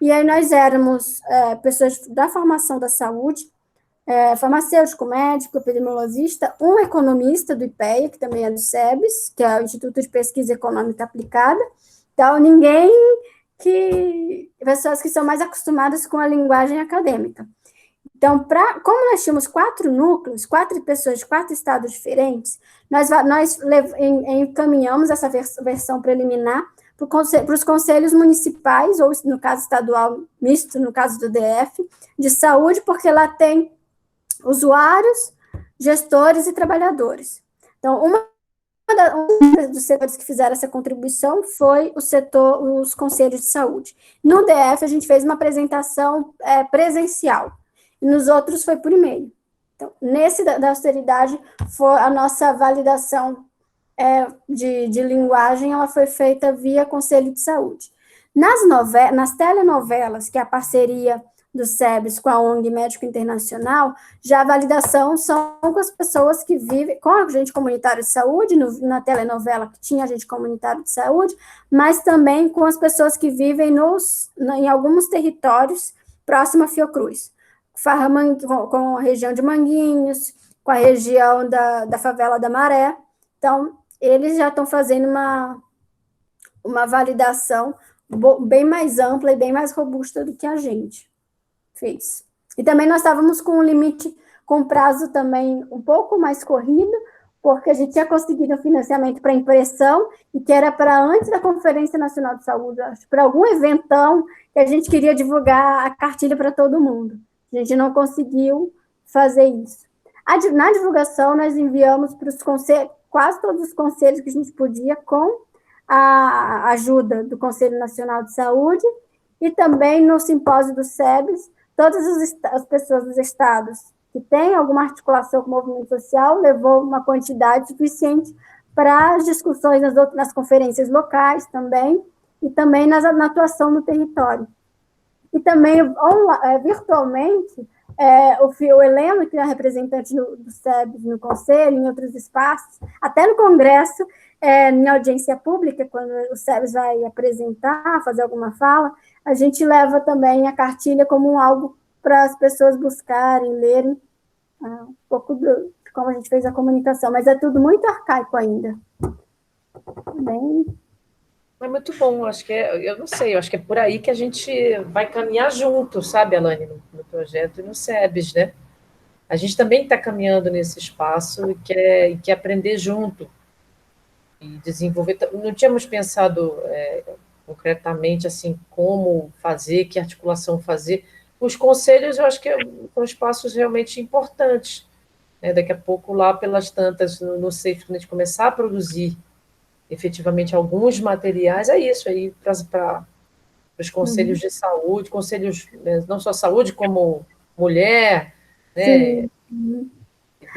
e aí nós éramos pessoas da formação da saúde, farmacêutico, médico, epidemiologista, um economista do IPEA, que também é do SEBS, que é o Instituto de Pesquisa Econômica Aplicada. Então, pessoas que são mais acostumadas com a linguagem acadêmica. Então, como nós tínhamos 4 núcleos, 4 pessoas de 4 estados diferentes, nós encaminhamos essa versão preliminar para os conselhos municipais, ou no caso estadual misto, no caso do DF, de saúde, porque lá tem usuários, gestores e trabalhadores. Então, um dos setores que fizeram essa contribuição foi os conselhos de saúde. No DF, a gente fez uma apresentação presencial, e nos outros foi por e-mail. Então, nesse da austeridade, foi a nossa validação de linguagem, ela foi feita via Conselho de Saúde. Nas telenovelas, que é a parceria do SEBS com a ONG Médico Internacional, já a validação são com as pessoas que vivem, com agente comunitário de saúde, na telenovela que tinha agente comunitário de saúde, mas também com as pessoas que vivem em alguns territórios próximo a Fiocruz, com a região de Manguinhos, com a região da favela da Maré. Então, eles já estão fazendo uma validação bem mais ampla e bem mais robusta do que a gente fez. E também nós estávamos com um limite, com prazo também um pouco mais corrido, porque a gente tinha conseguido um financiamento para impressão, e que era para antes da Conferência Nacional de Saúde, para algum eventão que a gente queria divulgar a cartilha para todo mundo. A gente não conseguiu fazer isso. Na divulgação, nós enviamos para os conselhos, quase todos os conselhos que a gente podia, com a ajuda do Conselho Nacional de Saúde, e também no simpósio do SEBS, todas as pessoas dos estados que têm alguma articulação com o movimento social levou uma quantidade suficiente para as discussões nas conferências locais também, e também na atuação no território. E também, virtualmente, o Heleno, que é representante do SEBS no Conselho, em outros espaços, até no Congresso, em audiência pública, quando o SEBS vai apresentar, fazer alguma fala, a gente leva também a cartilha como algo para as pessoas buscarem, lerem, um pouco de como a gente fez a comunicação, mas é tudo muito arcaico ainda. Bem... É muito bom, acho que eu não sei, eu acho que é por aí que a gente vai caminhar junto, sabe, Alane, no projeto e no SEBS, né? A gente também está caminhando nesse espaço e quer aprender junto e desenvolver. Não tínhamos pensado concretamente assim como fazer, que articulação fazer. Os conselhos, eu acho que são espaços realmente importantes, né? Daqui a pouco, lá pelas tantas, no SAFE, quando a gente começar a produzir efetivamente alguns materiais, é isso aí, para os conselhos de saúde, conselhos, né, não só saúde, como mulher, né? Sim.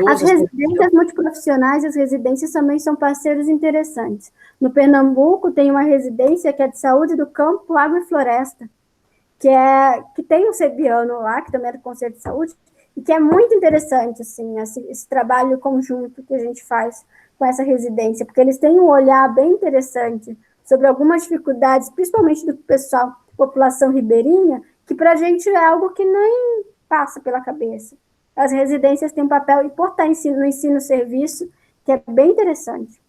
As Idosos, residências multiprofissionais e as residências também são parceiros interessantes. No Pernambuco tem uma residência que é de saúde do campo, água e floresta, que tem um sebiano lá, que também é do Conselho de Saúde, e que é muito interessante, assim, esse trabalho conjunto que a gente faz com essa residência, porque eles têm um olhar bem interessante sobre algumas dificuldades, principalmente do pessoal, população ribeirinha, que para a gente é algo que nem passa pela cabeça. As residências têm um papel importante no ensino-serviço, que é bem interessante.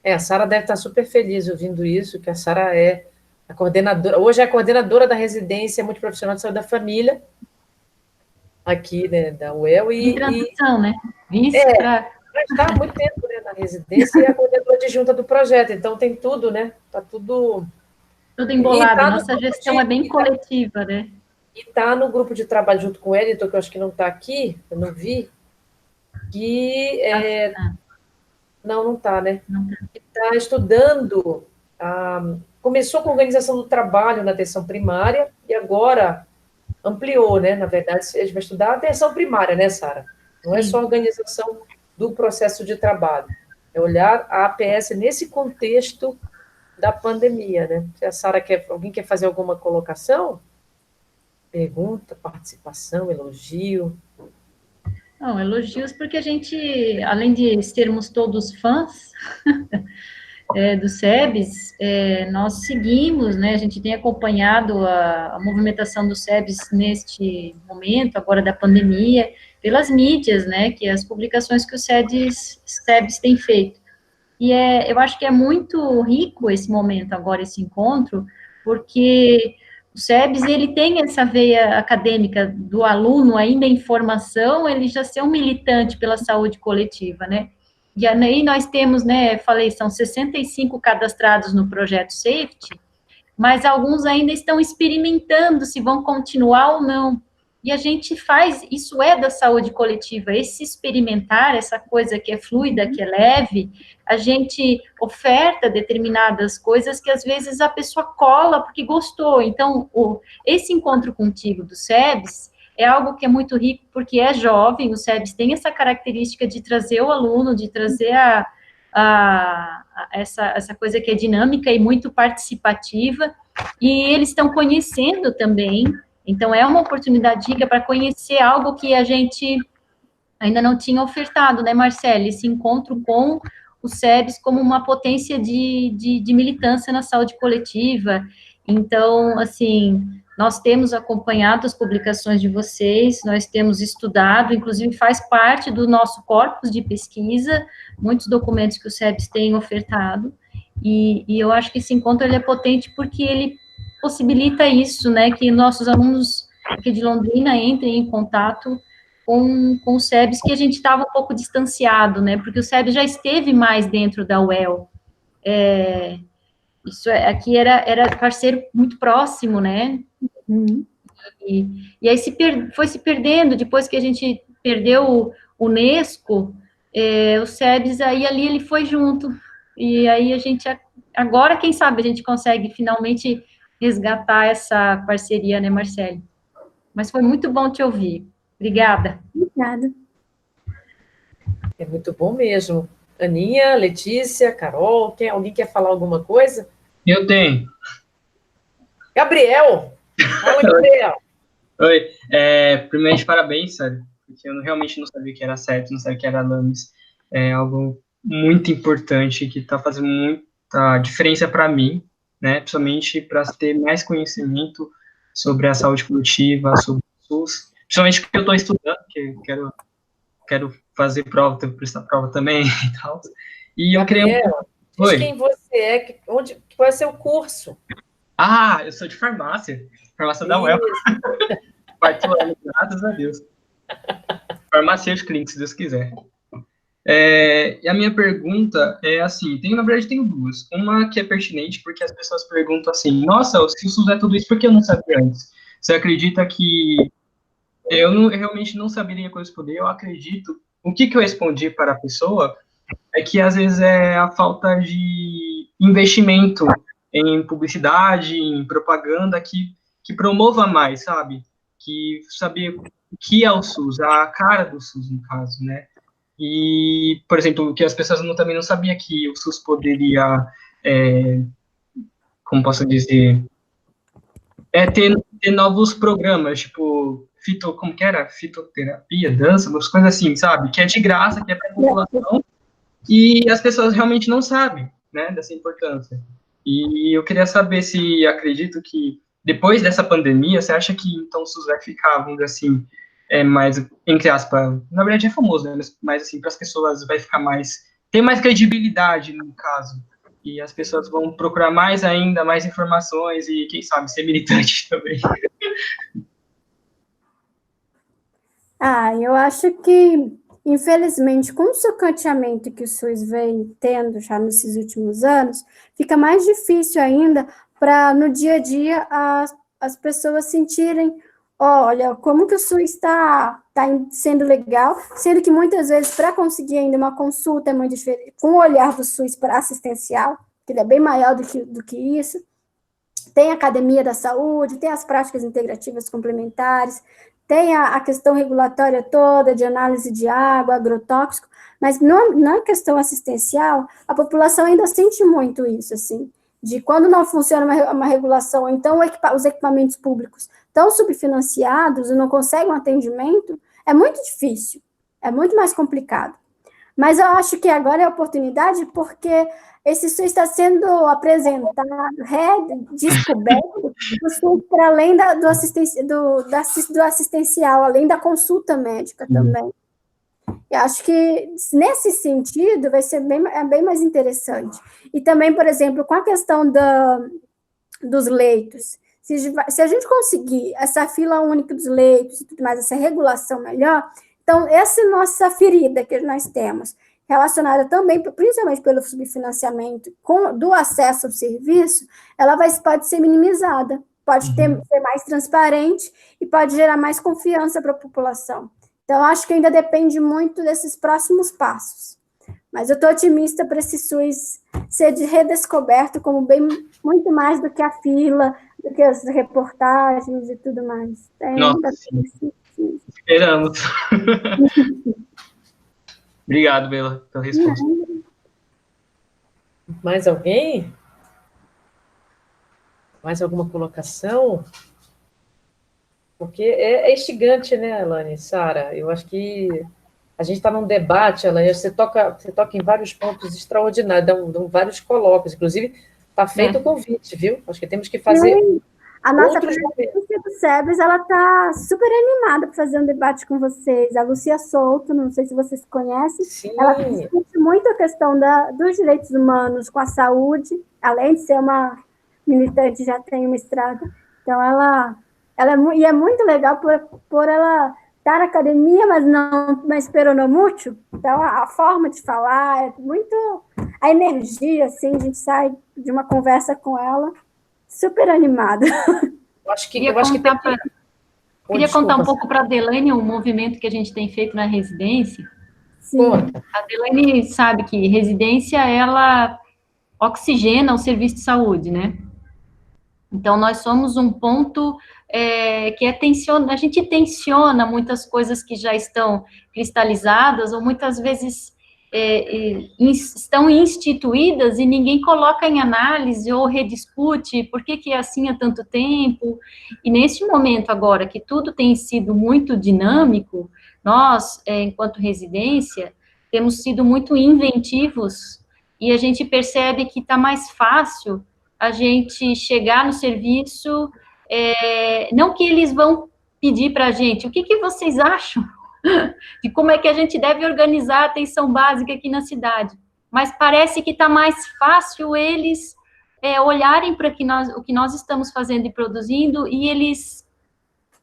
A Sara deve estar super feliz ouvindo isso, que a Sara é a coordenadora, hoje é a coordenadora da residência multiprofissional de saúde da família, aqui, né, da UEL. Em transição, né? Já está há muito tempo, né, na residência, e a coordenadora adjunta do projeto, então tem tudo, né? Está tudo embolado, nossa gestão é bem coletiva, né? E está no grupo de trabalho junto com o Editor, que eu acho que não está aqui, eu não vi, que não está, né? Está estudando, começou com a organização do trabalho na atenção primária e agora ampliou, né? Na verdade, a gente vai estudar a atenção primária, né, Sara? Não é só a organização do processo de trabalho, é olhar a APS nesse contexto da pandemia, né? Se a Sara alguém quer fazer alguma colocação? Pergunta, participação, elogio? Não, elogios porque a gente, além de sermos todos fãs do SEBS, nós seguimos, né, a gente tem acompanhado a movimentação do SEBS neste momento, agora da pandemia, pelas mídias, né, que as publicações que o SEBS tem feito. E eu acho que é muito rico esse momento agora, esse encontro, porque o SEBS, ele tem essa veia acadêmica do aluno ainda em formação, ele já ser um militante pela saúde coletiva, né? E aí nós temos, né, falei, são 65 cadastrados no projeto Safety, mas alguns ainda estão experimentando se vão continuar ou não. E a gente faz, isso é da saúde coletiva, esse experimentar, essa coisa que é fluida, que é leve, a gente oferta determinadas coisas que às vezes a pessoa cola porque gostou. Então, esse encontro contigo do SEBS é algo que é muito rico porque é jovem, o SEBS tem essa característica de trazer o aluno, de trazer essa coisa que é dinâmica e muito participativa, e eles estão conhecendo também. Então, é uma oportunidade rica para conhecer algo que a gente ainda não tinha ofertado, né, Marcele? Esse encontro com o SEBS como uma potência de militância na saúde coletiva. Então, assim, nós temos acompanhado as publicações de vocês, nós temos estudado, inclusive faz parte do nosso corpus de pesquisa, muitos documentos que o SEBS tem ofertado, e eu acho que esse encontro ele é potente porque ele possibilita isso, né, que nossos alunos aqui de Londrina entrem em contato com o SEBS, que a gente estava um pouco distanciado, né, porque o SEBS já esteve mais dentro da UEL, aqui era parceiro muito próximo, né, e aí foi se perdendo, depois que a gente perdeu o Unesco, o SEBS, aí ali ele foi junto, e aí a gente, agora, quem sabe, a gente consegue finalmente resgatar essa parceria, né, Marcele? Mas foi muito bom te ouvir. Obrigada. Obrigada. É muito bom mesmo. Aninha, Letícia, Carol, alguém quer falar alguma coisa? Eu tenho. Gabriel! Fala, Gabriel! Oi, primeiramente, parabéns, sério, porque eu realmente não sabia que era CEP, não sabia que era LAMES. É algo muito importante que está fazendo muita diferença para mim, né, principalmente para ter mais conhecimento sobre a saúde coletiva, sobre o SUS, principalmente porque eu estou estudando, que eu quero fazer prova, tenho que prestar prova também e tal. E eu queria... Gabriel, diz Oi. quem você é, qual é o seu curso? Ah, eu sou de farmácia da UEL. Isso. Quarto ano, graças a Deus. Farmacêutico clínico, se Deus quiser. E a minha pergunta é assim, na verdade tenho duas. Uma que é pertinente, porque as pessoas perguntam assim, nossa, se o SUS é tudo isso, por que eu não sabia antes? Você acredita que eu realmente não saberia corresponder? Eu acredito. O que eu respondi para a pessoa é que às vezes é a falta de investimento em publicidade, em propaganda que promova mais, sabe? Que saber o que é o SUS, a cara do SUS, no caso, né? E, por exemplo, que as pessoas também não sabiam que o SUS poderia, como posso dizer, ter novos programas, tipo, como que era? Fitoterapia, dança, umas coisas assim, sabe? Que é de graça, que é para a população, e as pessoas realmente não sabem, né, dessa importância. E eu queria saber se acredito que depois dessa pandemia, você acha que então o SUS vai ficar, vamos dizer assim, mais, entre aspas, na verdade é famoso, né, mas assim, para as pessoas vai ficar ter mais credibilidade no caso, e as pessoas vão procurar mais ainda, mais informações e, quem sabe, ser militante também. Eu acho que, infelizmente, com o sucateamento que o SUS vem tendo já nesses últimos anos, fica mais difícil ainda para, no dia a dia, as pessoas sentirem, olha, como que o SUS está sendo legal, sendo que muitas vezes, para conseguir ainda uma consulta, é muito diferente, com o olhar do SUS para assistencial, que ele é bem maior do que isso, tem a academia da saúde, tem as práticas integrativas complementares, tem a questão regulatória toda, de análise de água, agrotóxico, mas na questão assistencial, a população ainda sente muito isso, assim, de quando não funciona uma regulação, então os equipamentos públicos estão subfinanciados e não conseguem um atendimento, é muito difícil, é muito mais complicado. Mas eu acho que agora é a oportunidade, porque esse SUS está sendo apresentado, descoberto, o SUS para além do assistencial, além da consulta médica também. Eu acho que, nesse sentido, vai ser bem mais interessante. E também, por exemplo, com a questão dos leitos, se a gente conseguir essa fila única dos leitos e tudo mais, essa regulação melhor, então, essa nossa ferida que nós temos, relacionada também, principalmente pelo subfinanciamento do acesso ao serviço, ela pode ser minimizada, pode ser mais transparente e pode gerar mais confiança para a população. Então, acho que ainda depende muito desses próximos passos. Mas eu estou otimista para esse SUS ser redescoberto como muito mais do que a fila, do que as reportagens e tudo mais. Nossa, sim. Esperamos. Obrigado, Bela, pela resposta. Mais alguém? Mais alguma colocação? Porque é instigante, né, Alane, Sara? Eu acho que a gente está num debate, Alane, você toca em vários pontos extraordinários, dão vários colóquios, inclusive está feito o convite, viu? Acho que temos que fazer... A nossa presidência do SEBS, ela está super animada para fazer um debate com vocês. A Lúcia Souto, não sei se vocês conhecem, Sim. Ela discute muito a questão dos direitos humanos com a saúde, além de ser uma militante, já tem uma estrada. Então, ela é muito legal por ela estar na academia, mas peronomútil. Então, a forma de falar é muito... A energia, assim, a gente sai de uma conversa com ela super animada. Queria contar um pouco para a Adelaine o movimento que a gente tem feito na residência. Sim. A Adelaine sabe que residência, ela oxigena o serviço de saúde, né? Então, nós somos um ponto que a gente tensiona muitas coisas que já estão cristalizadas, ou muitas vezes estão instituídas e ninguém coloca em análise ou rediscute por que é assim há tanto tempo. E nesse momento agora, que tudo tem sido muito dinâmico, nós, enquanto residência, temos sido muito inventivos e a gente percebe que está mais fácil a gente chegar no serviço, não que eles vão pedir para a gente, o que vocês acham de como é que a gente deve organizar a atenção básica aqui na cidade, mas parece que está mais fácil eles olharem para o que nós estamos fazendo e produzindo e eles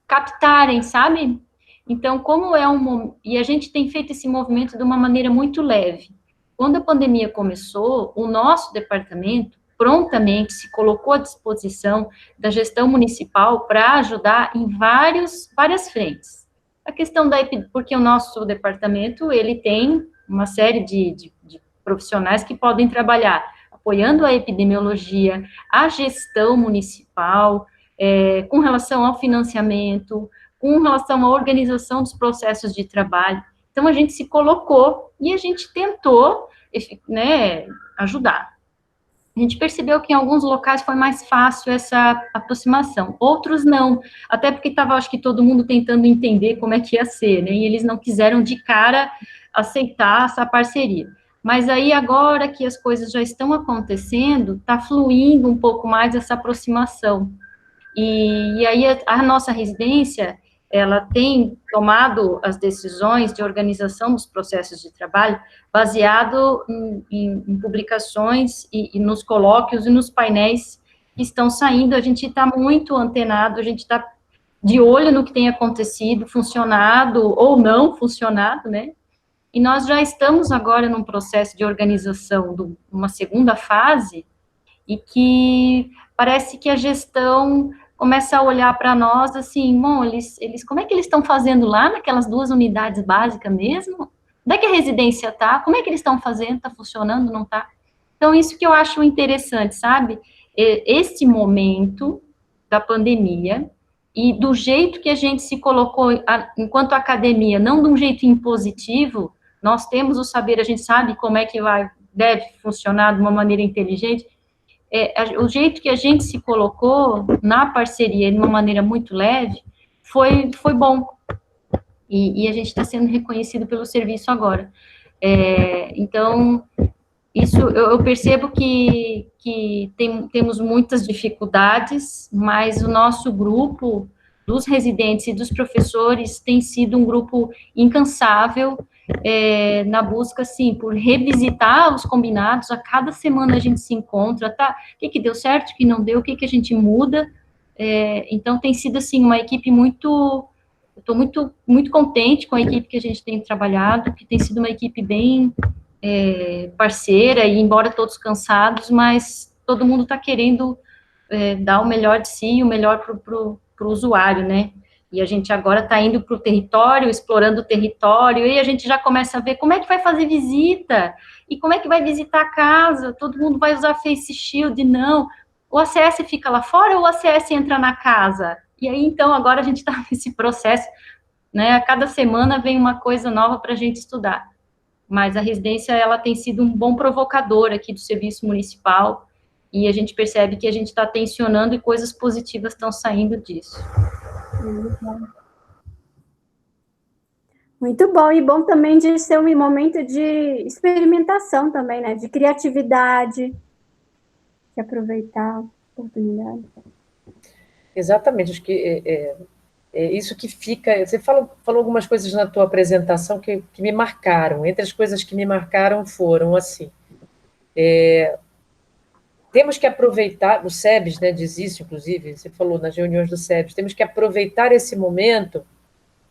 captarem, sabe? Então, e a gente tem feito esse movimento de uma maneira muito leve. Quando a pandemia começou, o nosso departamento prontamente se colocou à disposição da gestão municipal para ajudar em várias frentes. A questão porque o nosso departamento, ele tem uma série de profissionais que podem trabalhar apoiando a epidemiologia, a gestão municipal, com relação ao financiamento, com relação à organização dos processos de trabalho. Então, a gente se colocou e a gente tentou, né, ajudar. A gente percebeu que em alguns locais foi mais fácil essa aproximação, outros não, até porque estava, acho que todo mundo tentando entender como é que ia ser, né, e eles não quiseram de cara aceitar essa parceria. Mas aí, agora que as coisas já estão acontecendo, está fluindo um pouco mais essa aproximação. E aí, a nossa residência, ela tem tomado as decisões de organização dos processos de trabalho baseado em publicações e nos colóquios e nos painéis que estão saindo. A gente está muito antenado, a gente está de olho no que tem acontecido, funcionado ou não funcionado, né? E nós já estamos agora num processo de organização de uma segunda fase e que parece que a gestão começa a olhar para nós assim, bom, eles como é que eles estão fazendo lá naquelas 2 unidades básicas mesmo? Onde é que a residência está? Como é que eles estão fazendo? Está funcionando? Não está? Então, isso que eu acho interessante, sabe? Esse momento da pandemia e do jeito que a gente se colocou enquanto academia, não de um jeito impositivo, nós temos o saber, a gente sabe como é que deve funcionar de uma maneira inteligente, o jeito que a gente se colocou na parceria de uma maneira muito leve foi bom. E a gente está sendo reconhecido pelo serviço agora. Então, isso eu percebo que temos muitas dificuldades, mas o nosso grupo dos residentes e dos professores tem sido um grupo incansável, na busca, assim, por revisitar os combinados. A cada semana a gente se encontra, tá? O que deu certo, o que não deu, o que a gente muda. Então, tem sido, assim, uma equipe muito... Eu estou muito, muito contente com a equipe que a gente tem trabalhado, que tem sido uma equipe bem parceira, e embora todos cansados, mas todo mundo está querendo dar o melhor de si, o melhor para o usuário, né? E a gente agora está indo para o território, explorando o território, e a gente já começa a ver como é que vai fazer visita, e como é que vai visitar a casa, todo mundo vai usar Face Shield, não, o ACS fica lá fora ou o ACS entra na casa? E aí, então, agora a gente está nesse processo, né, a cada semana vem uma coisa nova para a gente estudar, mas a residência, ela tem sido um bom provocador aqui do serviço municipal, e a gente percebe que a gente está tensionando e coisas positivas estão saindo disso. Muito bom, e bom também de ser um momento de experimentação também, né, de criatividade, de aproveitar a oportunidade. Exatamente, acho que é isso que fica... Você falou algumas coisas na tua apresentação que me marcaram. Entre as coisas que me marcaram foram, assim, temos que aproveitar, o SEBS, né, diz isso, inclusive, você falou nas reuniões do SEBS, temos que aproveitar esse momento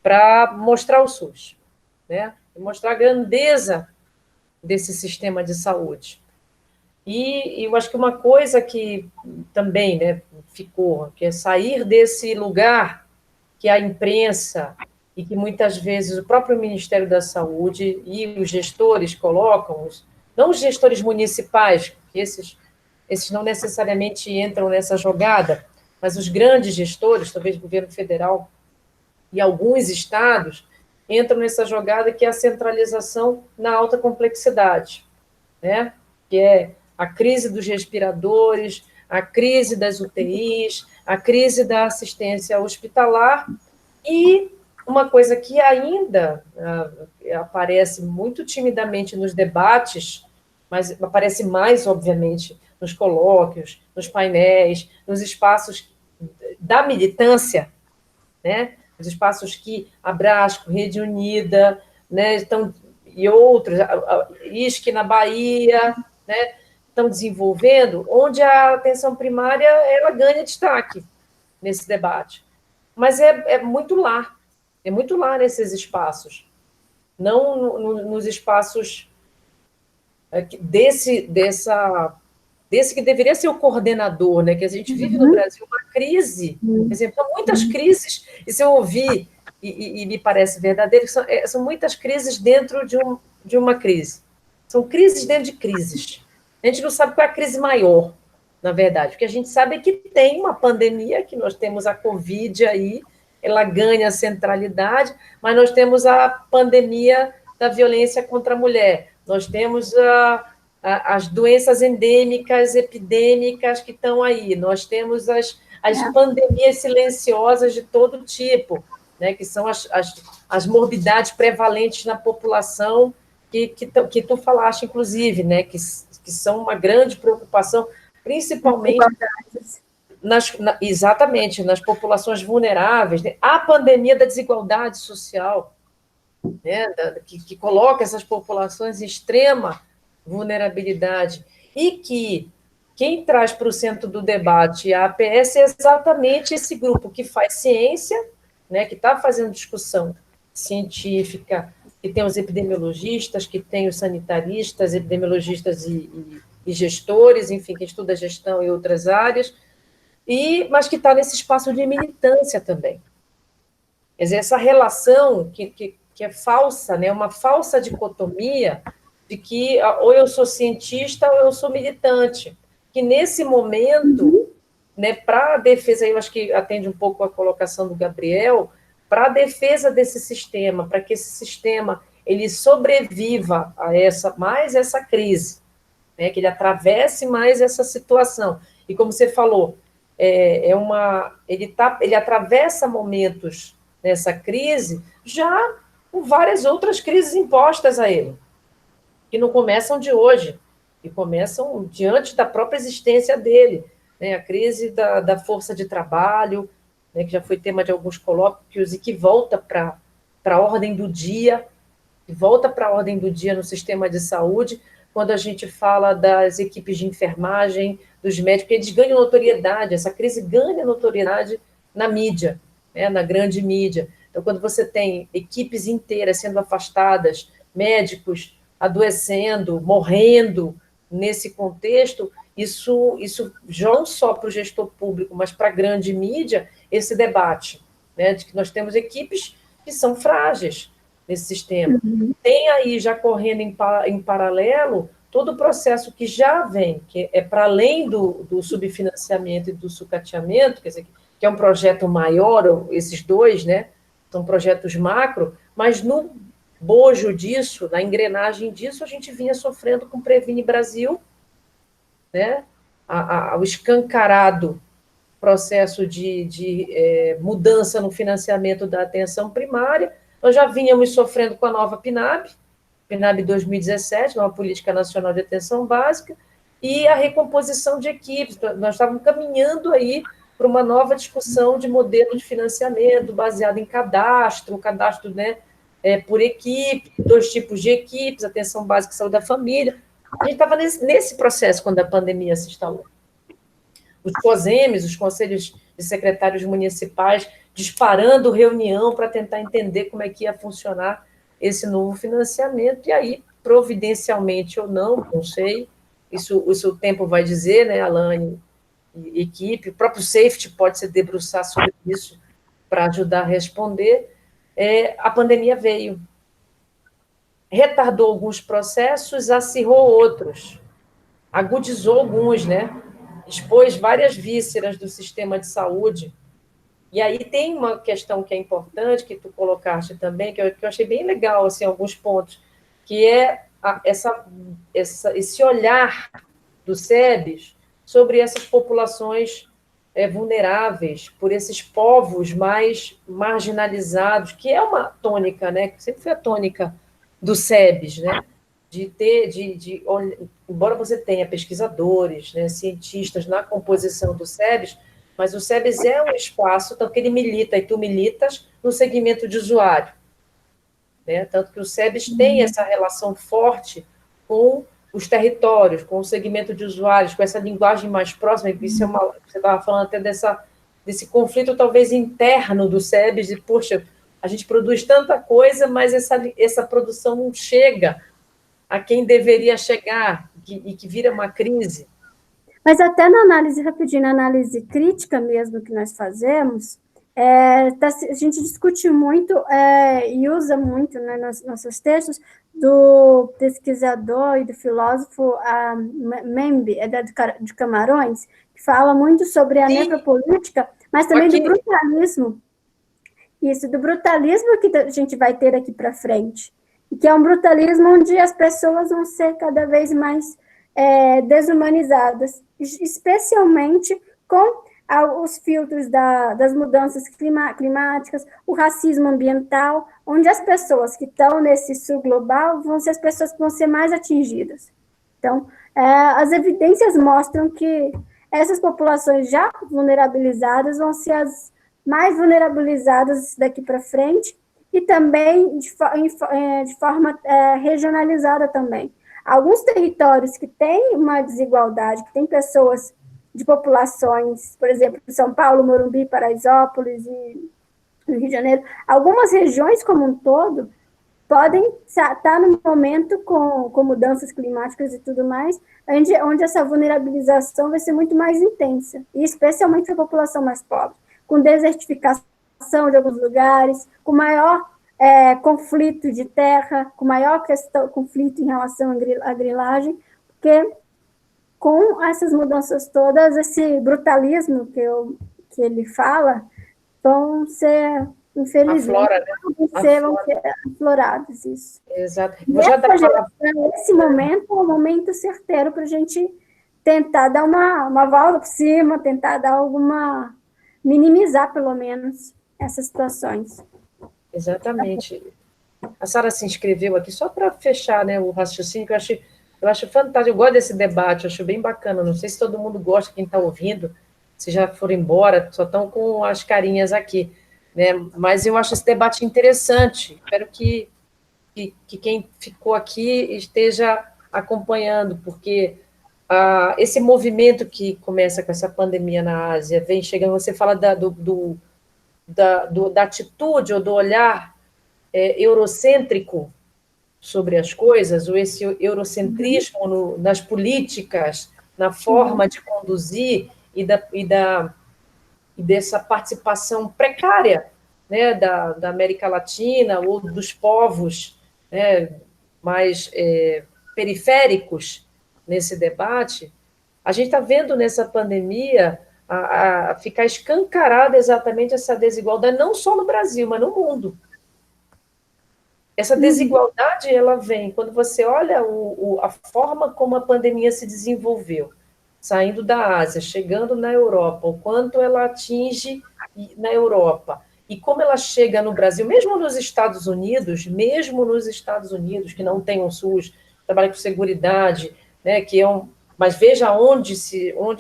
para mostrar o SUS, né, mostrar a grandeza desse sistema de saúde. E eu acho que uma coisa que também, né, ficou, que é sair desse lugar que a imprensa e que muitas vezes o próprio Ministério da Saúde e os gestores colocam, não os gestores municipais, porque esses não necessariamente entram nessa jogada, mas os grandes gestores, talvez o governo federal e alguns estados, entram nessa jogada que é a centralização na alta complexidade, né? Que é a crise dos respiradores, a crise das UTIs, a crise da assistência hospitalar e uma coisa que ainda aparece muito timidamente nos debates, mas aparece mais, obviamente, nos colóquios, nos painéis, nos espaços da militância, né? Os espaços que Abrasco, Rede Unida, né, e outros, a ISC na Bahia, né, estão desenvolvendo, onde a atenção primária ela ganha destaque nesse debate. Mas é muito lá nesses espaços, não nos espaços desse que deveria ser o coordenador, né? Que a gente vive no Brasil uma crise, por exemplo, são muitas crises, e se eu ouvir, e me parece verdadeiro, são muitas crises dentro de uma crise. São crises dentro de crises. A gente não sabe qual é a crise maior, na verdade. O que a gente sabe é que tem uma pandemia, que nós temos a Covid aí, ela ganha centralidade, mas nós temos a pandemia da violência contra a mulher, nós temos as doenças endêmicas, epidêmicas que estão aí, nós temos as pandemias silenciosas de todo tipo, né, que são as morbidades prevalentes na população, que tu falaste, inclusive, né, que são uma grande preocupação, principalmente exatamente nas populações vulneráveis, né? A pandemia da desigualdade social, né, que coloca essas populações em extrema vulnerabilidade, e que quem traz para o centro do debate a APS é exatamente esse grupo que faz ciência, né, que está fazendo discussão científica, que tem os epidemiologistas, que tem os sanitaristas, epidemiologistas e gestores, enfim, que estuda gestão e outras áreas, mas que está nesse espaço de militância também. Quer dizer, essa relação que é falsa, né, uma falsa dicotomia de que ou eu sou cientista ou eu sou militante, que nesse momento, né, para a defesa, eu acho que atende um pouco a colocação do Gabriel, para a defesa desse sistema, para que esse sistema ele sobreviva a mais essa crise, né, que ele atravesse mais essa situação. E como você falou, ele atravessa momentos nessa crise já com várias outras crises impostas a ele, que não começam de hoje, que começam diante da própria existência dele, né? A crise da força de trabalho, né, que já foi tema de alguns colóquios e que volta para a ordem do dia, no sistema de saúde, quando a gente fala das equipes de enfermagem, dos médicos, eles ganham notoriedade, essa crise ganha notoriedade na mídia, né, na grande mídia. Então, quando você tem equipes inteiras sendo afastadas, médicos adoecendo, morrendo nesse contexto, isso não só para o gestor público, mas para a grande mídia, esse debate, né, de que nós temos equipes que são frágeis nesse sistema. Tem aí, já correndo em paralelo, todo o processo que já vem, que é para além do subfinanciamento e do sucateamento, quer dizer, que é um projeto maior, esses dois, né, são projetos macro, mas no bojo disso, na engrenagem disso, a gente vinha sofrendo com o Previne Brasil, né, o escancarado processo de mudança no financiamento da atenção primária. Nós já vínhamos sofrendo com a nova PNAB 2017, nova Política Nacional de Atenção Básica, e a recomposição de equipes. Nós estávamos caminhando aí para uma nova discussão de modelo de financiamento baseado em cadastro, né, por equipe, 2 tipos de equipes, atenção básica e saúde da família. A gente estava nesse processo quando a pandemia se instalou. Os COSEMs, os conselhos de secretários municipais, disparando reunião para tentar entender como é que ia funcionar esse novo financiamento, e aí, providencialmente ou não sei, isso o tempo vai dizer, né, Alane e equipe, o próprio Safety pode se debruçar sobre isso para ajudar a responder, a pandemia veio. Retardou alguns processos, acirrou outros, agudizou alguns, né? Expôs várias vísceras do sistema de saúde, E aí tem uma questão que é importante, que tu colocaste também, que eu achei bem legal, assim, alguns pontos, que é esse olhar do SEBS sobre essas populações vulneráveis, por esses povos mais marginalizados, que é uma tônica, né? Que sempre foi a tônica do SEBS, né? Embora você tenha pesquisadores, né, cientistas na composição do SEBS, mas o SEBS é um espaço, tanto que ele milita, e tu militas, no segmento de usuário, né? Tanto que o SEBS tem essa relação forte com os territórios, com o segmento de usuários, com essa linguagem mais próxima, isso você estava falando até desse conflito talvez interno do SEBS, de, poxa, a gente produz tanta coisa, mas essa produção não chega a quem deveria chegar, e que vira uma crise. Mas até na análise, rapidinho, na análise crítica mesmo que nós fazemos, a gente discute muito e usa muito, né, nos nossos textos do pesquisador e do filósofo Membe, de Camarões, que fala muito sobre a necropolítica, mas também do brutalismo. Isso, do brutalismo que a gente vai ter aqui para frente, e que é um brutalismo onde as pessoas vão ser cada vez mais desumanizadas, especialmente com os filtros das mudanças climáticas, o racismo ambiental, onde as pessoas que estão nesse sul global vão ser as pessoas que vão ser mais atingidas. Então, as evidências mostram que essas populações já vulnerabilizadas vão ser as mais vulnerabilizadas daqui para frente, e também de forma regionalizada também. Alguns territórios que têm uma desigualdade, que têm pessoas de populações, por exemplo, São Paulo, Morumbi, Paraisópolis e Rio de Janeiro, algumas regiões como um todo podem estar no momento com mudanças climáticas e tudo mais, onde essa vulnerabilização vai ser muito mais intensa, e especialmente para a população mais pobre, com desertificação de alguns lugares, com maior conflito de terra, com maior conflito em relação à grilagem, porque com essas mudanças todas, esse brutalismo que ele fala, vão ser, infelizmente, vão ser aflorados. Isso. Exato. Esse momento é um momento certeiro para a gente tentar dar uma volta por cima, tentar dar minimizar, pelo menos, essas situações. Exatamente. A Sara se inscreveu aqui só para fechar, né, o raciocínio, que eu acho fantástico. Eu gosto desse debate, eu acho bem bacana. Não sei se todo mundo gosta, quem está ouvindo, se já foram embora, só estão com as carinhas aqui, né? Mas eu acho esse debate interessante. Espero que quem ficou aqui esteja acompanhando, porque esse movimento que começa com essa pandemia na Ásia, vem chegando, você fala da atitude ou do olhar eurocêntrico sobre as coisas, ou esse eurocentrismo nas políticas, na forma de conduzir e dessa participação precária, né, da América Latina ou dos povos, né, mais periféricos nesse debate. A gente está vendo nessa pandemia a ficar escancarada exatamente essa desigualdade, não só no Brasil, mas no mundo. Essa desigualdade, ela vem quando você olha a forma como a pandemia se desenvolveu, saindo da Ásia, chegando na Europa, o quanto ela atinge na Europa, e como ela chega no Brasil, mesmo nos Estados Unidos, que não tem um SUS, trabalha com seguridade, né, mas veja onde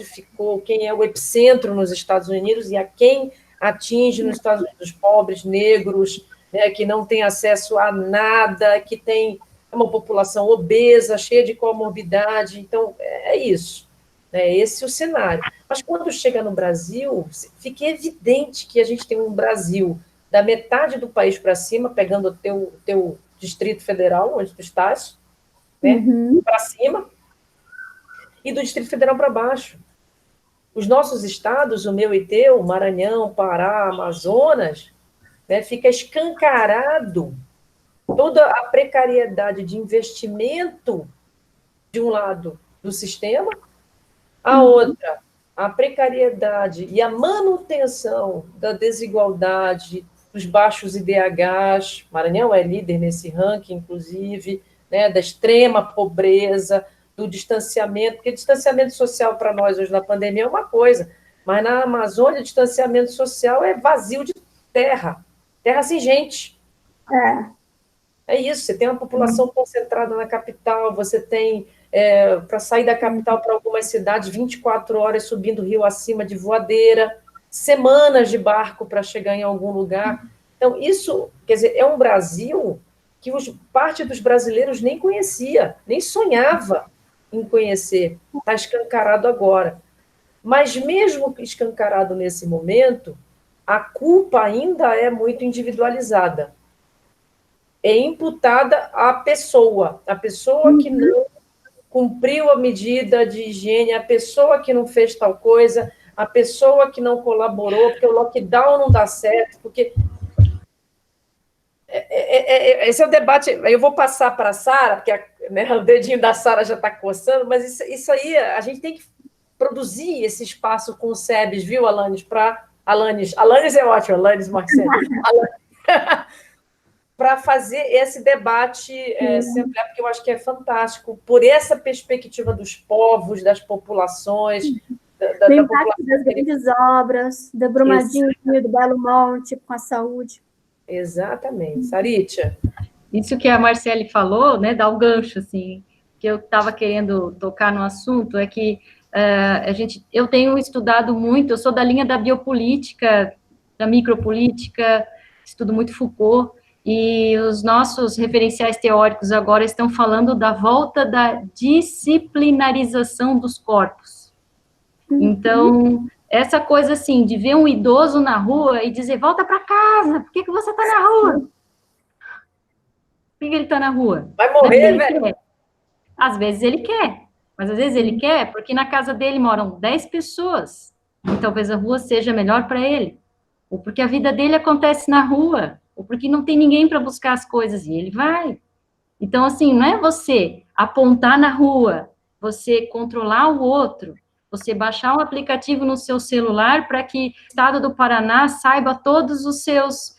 ficou, quem é o epicentro nos Estados Unidos e a quem atinge nos Estados Unidos, pobres, negros, né, que não tem acesso a nada, que tem uma população obesa, cheia de comorbidade. Então, é isso. Esse é o cenário. Mas quando chega no Brasil, fica evidente que a gente tem um Brasil da metade do país para cima, pegando o teu Distrito Federal, onde tu estás, né, para cima, e do Distrito Federal para baixo. Os nossos estados, o meu e teu, Maranhão, Pará, Amazonas, né, fica escancarado toda a precariedade de investimento, de um lado, do sistema, a outra, a precariedade e a manutenção da desigualdade, dos baixos IDHs, Maranhão é líder nesse ranking, inclusive, né, da extrema pobreza, do distanciamento, porque distanciamento social para nós hoje na pandemia é uma coisa, mas na Amazônia, distanciamento social é vazio de terra, terra sem gente. É isso, você tem uma população concentrada na capital, você tem, para sair da capital para algumas cidades, 24 horas subindo o rio acima de voadeira, semanas de barco para chegar em algum lugar. Então, isso, quer dizer, é um Brasil que parte dos brasileiros nem conhecia, nem sonhava em conhecer, está escancarado agora. Mas mesmo escancarado nesse momento, a culpa ainda é muito individualizada. É imputada à pessoa que não cumpriu a medida de higiene, a pessoa que não fez tal coisa, a pessoa que não colaborou, porque o lockdown não dá certo, porque... Esse é o debate, eu vou passar para a Sara, porque o dedinho da Sara já está coçando, mas isso aí, a gente tem que produzir esse espaço com o SEBS, viu, Alanis? Alanis é ótimo, Alanis Marcelo. Para fazer esse debate sempre, porque eu acho que é fantástico, por essa perspectiva dos povos, das populações, do impacto das grandes obras, da Brumadinho, do Belo Monte, com a saúde. Exatamente. Saritia. Isso que a Marcele falou, né, dá o gancho, assim, que eu estava querendo tocar no assunto, é que eu tenho estudado muito, eu sou da linha da biopolítica, da micropolítica, estudo muito Foucault, e os nossos referenciais teóricos agora estão falando da volta da disciplinarização dos corpos. Então, essa coisa assim, de ver um idoso na rua e dizer, volta para casa, por que você está na rua? Por que ele está na rua? Vai morrer, velho. Às vezes ele quer, mas às vezes ele quer porque na casa dele moram 10 pessoas, e talvez a rua seja melhor para ele, ou porque a vida dele acontece na rua, ou porque não tem ninguém para buscar as coisas, e ele vai. Então, assim, não é você apontar na rua, você controlar o outro, você baixar um aplicativo no seu celular para que o Estado do Paraná saiba todos os seus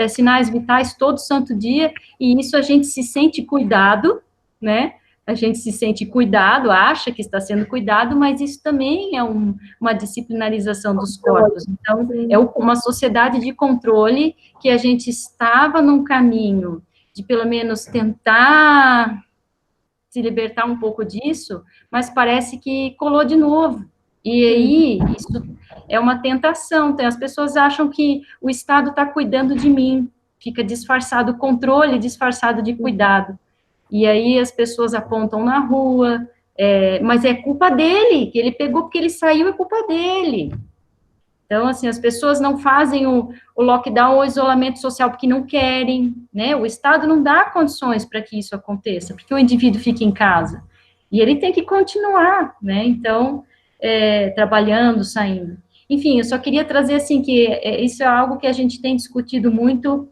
sinais vitais todo santo dia, e isso a gente se sente cuidado, né? A gente se sente cuidado, acha que está sendo cuidado, mas isso também é uma disciplinarização dos corpos. Então, é uma sociedade de controle que a gente estava num caminho de, pelo menos, tentar se libertar um pouco disso, mas parece que colou de novo. E aí, isso é uma tentação. Então, as pessoas acham que o Estado está cuidando de mim, fica disfarçado, controle disfarçado de cuidado. E aí as pessoas apontam na rua, mas é culpa dele, que ele pegou porque ele saiu, é culpa dele. Então, assim, as pessoas não fazem o lockdown ou o isolamento social porque não querem, né? O Estado não dá condições para que isso aconteça, porque o indivíduo fica em casa. E ele tem que continuar, né? Então, trabalhando, saindo. Enfim, eu só queria trazer, assim, que isso é algo que a gente tem discutido muito,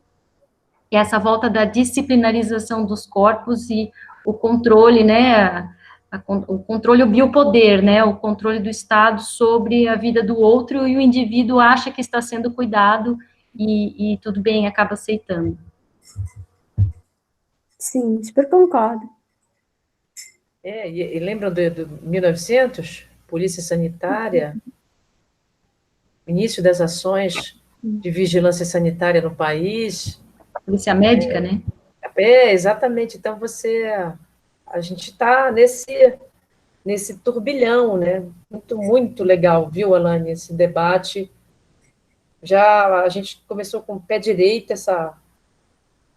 que é essa volta da disciplinarização dos corpos e o controle, né, o controle, o biopoder, né, o controle do Estado sobre a vida do outro, e o indivíduo acha que está sendo cuidado e tudo bem, acaba aceitando. Sim, super concordo. E lembram do 1900? Polícia Sanitária, início das ações de vigilância sanitária no país. Polícia médica, né? Exatamente. Então, a gente está nesse turbilhão, né? Muito, muito legal, viu, Alane, esse debate. Já a gente começou com o pé direito,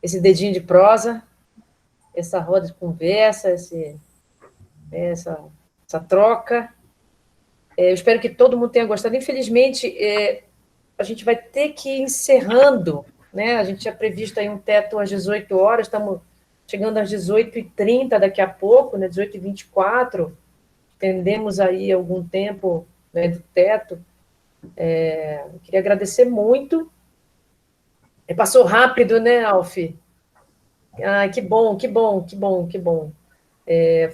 esse dedinho de prosa, essa roda de conversa, essa troca. Eu espero que todo mundo tenha gostado. Infelizmente, a gente vai ter que ir encerrando, né? A gente tinha previsto aí um teto às 18 horas, estamos chegando às 18h30 daqui a pouco, né? 18h24, tendemos aí algum tempo, né, do teto. Queria agradecer muito. Passou rápido, né, Alfi? Que bom, que bom, que bom, que bom.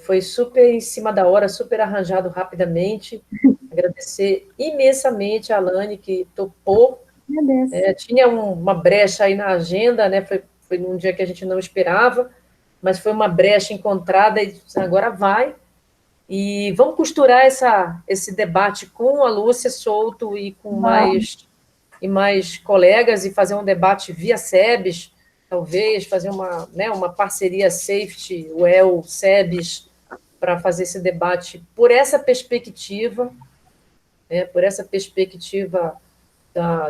Foi super em cima da hora, super arranjado rapidamente. Agradecer imensamente a Alane, que topou. Tinha uma brecha aí na agenda, né? Foi num dia que a gente não esperava, mas foi uma brecha encontrada e agora vai. E vamos costurar esse debate com a Lúcia Souto e com mais colegas e fazer um debate via SEBS, talvez, fazer uma parceria Safety, UEL, SEBS, para fazer esse debate por essa perspectiva,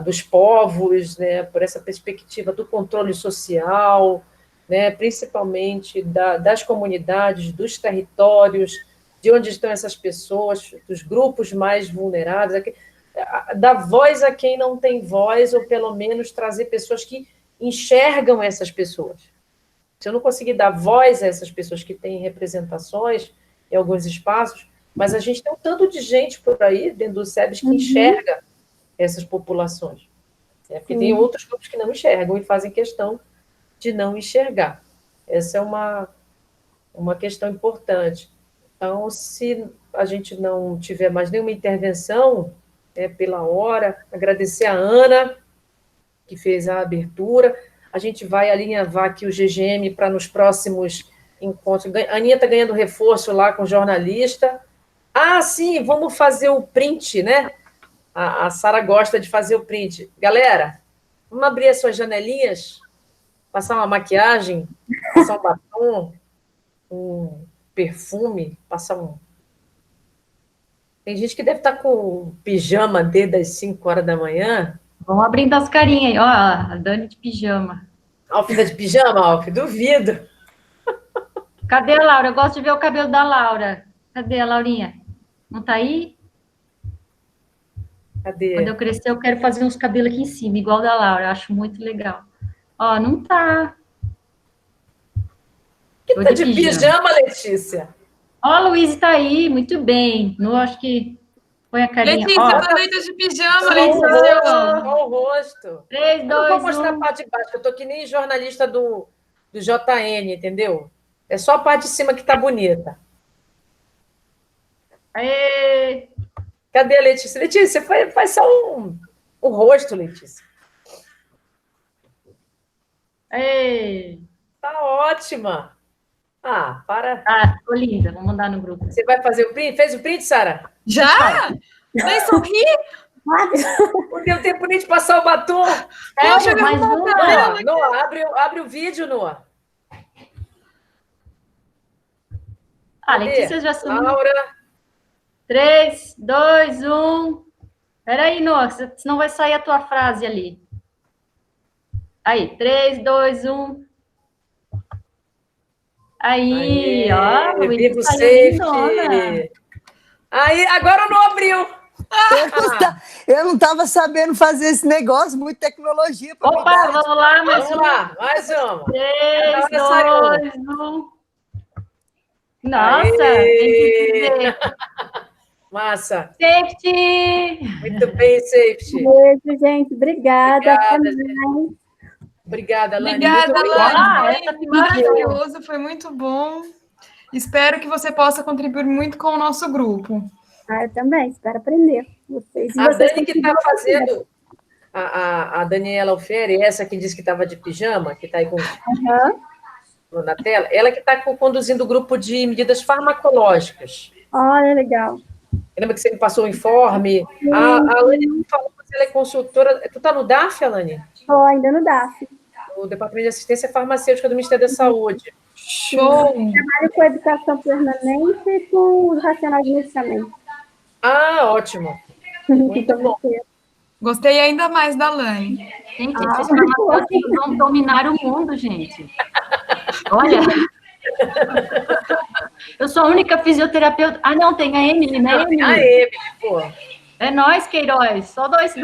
dos povos, né, por essa perspectiva do controle social, né, principalmente das comunidades, dos territórios, de onde estão essas pessoas, dos grupos mais vulneráveis, dar voz a quem não tem voz, ou pelo menos trazer pessoas que enxergam essas pessoas. Se eu não conseguir dar voz a essas pessoas que têm representações em alguns espaços, mas a gente tem um tanto de gente por aí, dentro do SEBS, que enxerga essas populações. Porque tem outros grupos que não enxergam e fazem questão de não enxergar. Essa é uma questão importante. Então, se a gente não tiver mais nenhuma intervenção, pela hora, agradecer a Ana, que fez a abertura. A gente vai alinhavar aqui o GGM para nos próximos encontros. A Aninha está ganhando reforço lá com o jornalista. Ah, sim, vamos fazer o print, né? A Sara gosta de fazer o print. Galera, vamos abrir as suas janelinhas, passar uma maquiagem, passar um batom, um perfume, passar um... Tem gente que deve estar com o pijama desde as 5 horas da manhã. Vamos abrindo as carinhas aí. Ó, a Dani de pijama. Alf de pijama, Alf? Duvido. Cadê a Laura? Eu gosto de ver o cabelo da Laura. Cadê a Laurinha? Não tá aí? Cadê? Quando eu crescer, eu quero fazer uns cabelos aqui em cima, igual da Laura. Eu acho muito legal. Ó, não tá. Que tá de pijama, Letícia? Ó, a Luísa tá aí, muito bem. Não acho que... Põe a carinha. Letícia, também tá de pijama, Letícia. Olha o rosto. 3, 2, 1. Eu não vou mostrar a parte de baixo, eu tô que nem jornalista do JN, entendeu? É só a parte de cima que tá bonita. Aê! Cadê a Letícia? Letícia, faz só o rosto, Letícia. Aê! Tá ótima. Ah, para. Ah, ficou linda. Vou mandar no grupo. Você vai fazer o print? Fez o print, Sara? Já? Nem sorri? Não deu tempo nem de passar o batom. Poxa, mais uma. Noa, abre o vídeo, Noa. Ah, Letícia já sumiu. Laura. 3, 2, 1. Peraí, Noa, senão vai sair a tua frase ali. Aí, 3, 2, 1. Aí, ó. Vivo Safety. Aí, agora não abriu. Eu não estava sabendo fazer esse negócio, muita tecnologia. Opa, vamos lá, mais uma. 3, 2, 1. Nossa, tem que ver. Massa. Safety! Muito bem, Safety. Beijo, gente. Obrigada. Obrigada, Lani. Obrigada, Lani. Foi maravilhoso, foi muito bom. Espero que você possa contribuir muito com o nosso grupo. Eu também, espero aprender. Dani que está fazendo, a Daniela Alfieri, essa que disse que estava de pijama, que está aí na tela, ela que está conduzindo o grupo de medidas farmacológicas. Olha, legal. Lembra que você me passou o informe? A Alane não falou, mas ela é consultora. Tu está no DAF, Alane? Estou ainda no DAF. No Departamento de Assistência Farmacêutica do Ministério da Saúde. Show! Trabalho com educação permanente e com os racionais de medicamento. Ah, ótimo. Muito bom. Gostei ainda mais da Lani. Gente, esses farmacêuticos vão dominar o mundo, gente. Olha. Eu sou a única fisioterapeuta. Ah, não, tem a Emily, né? A Emily, pô. É nós, Queiroz. Só duas.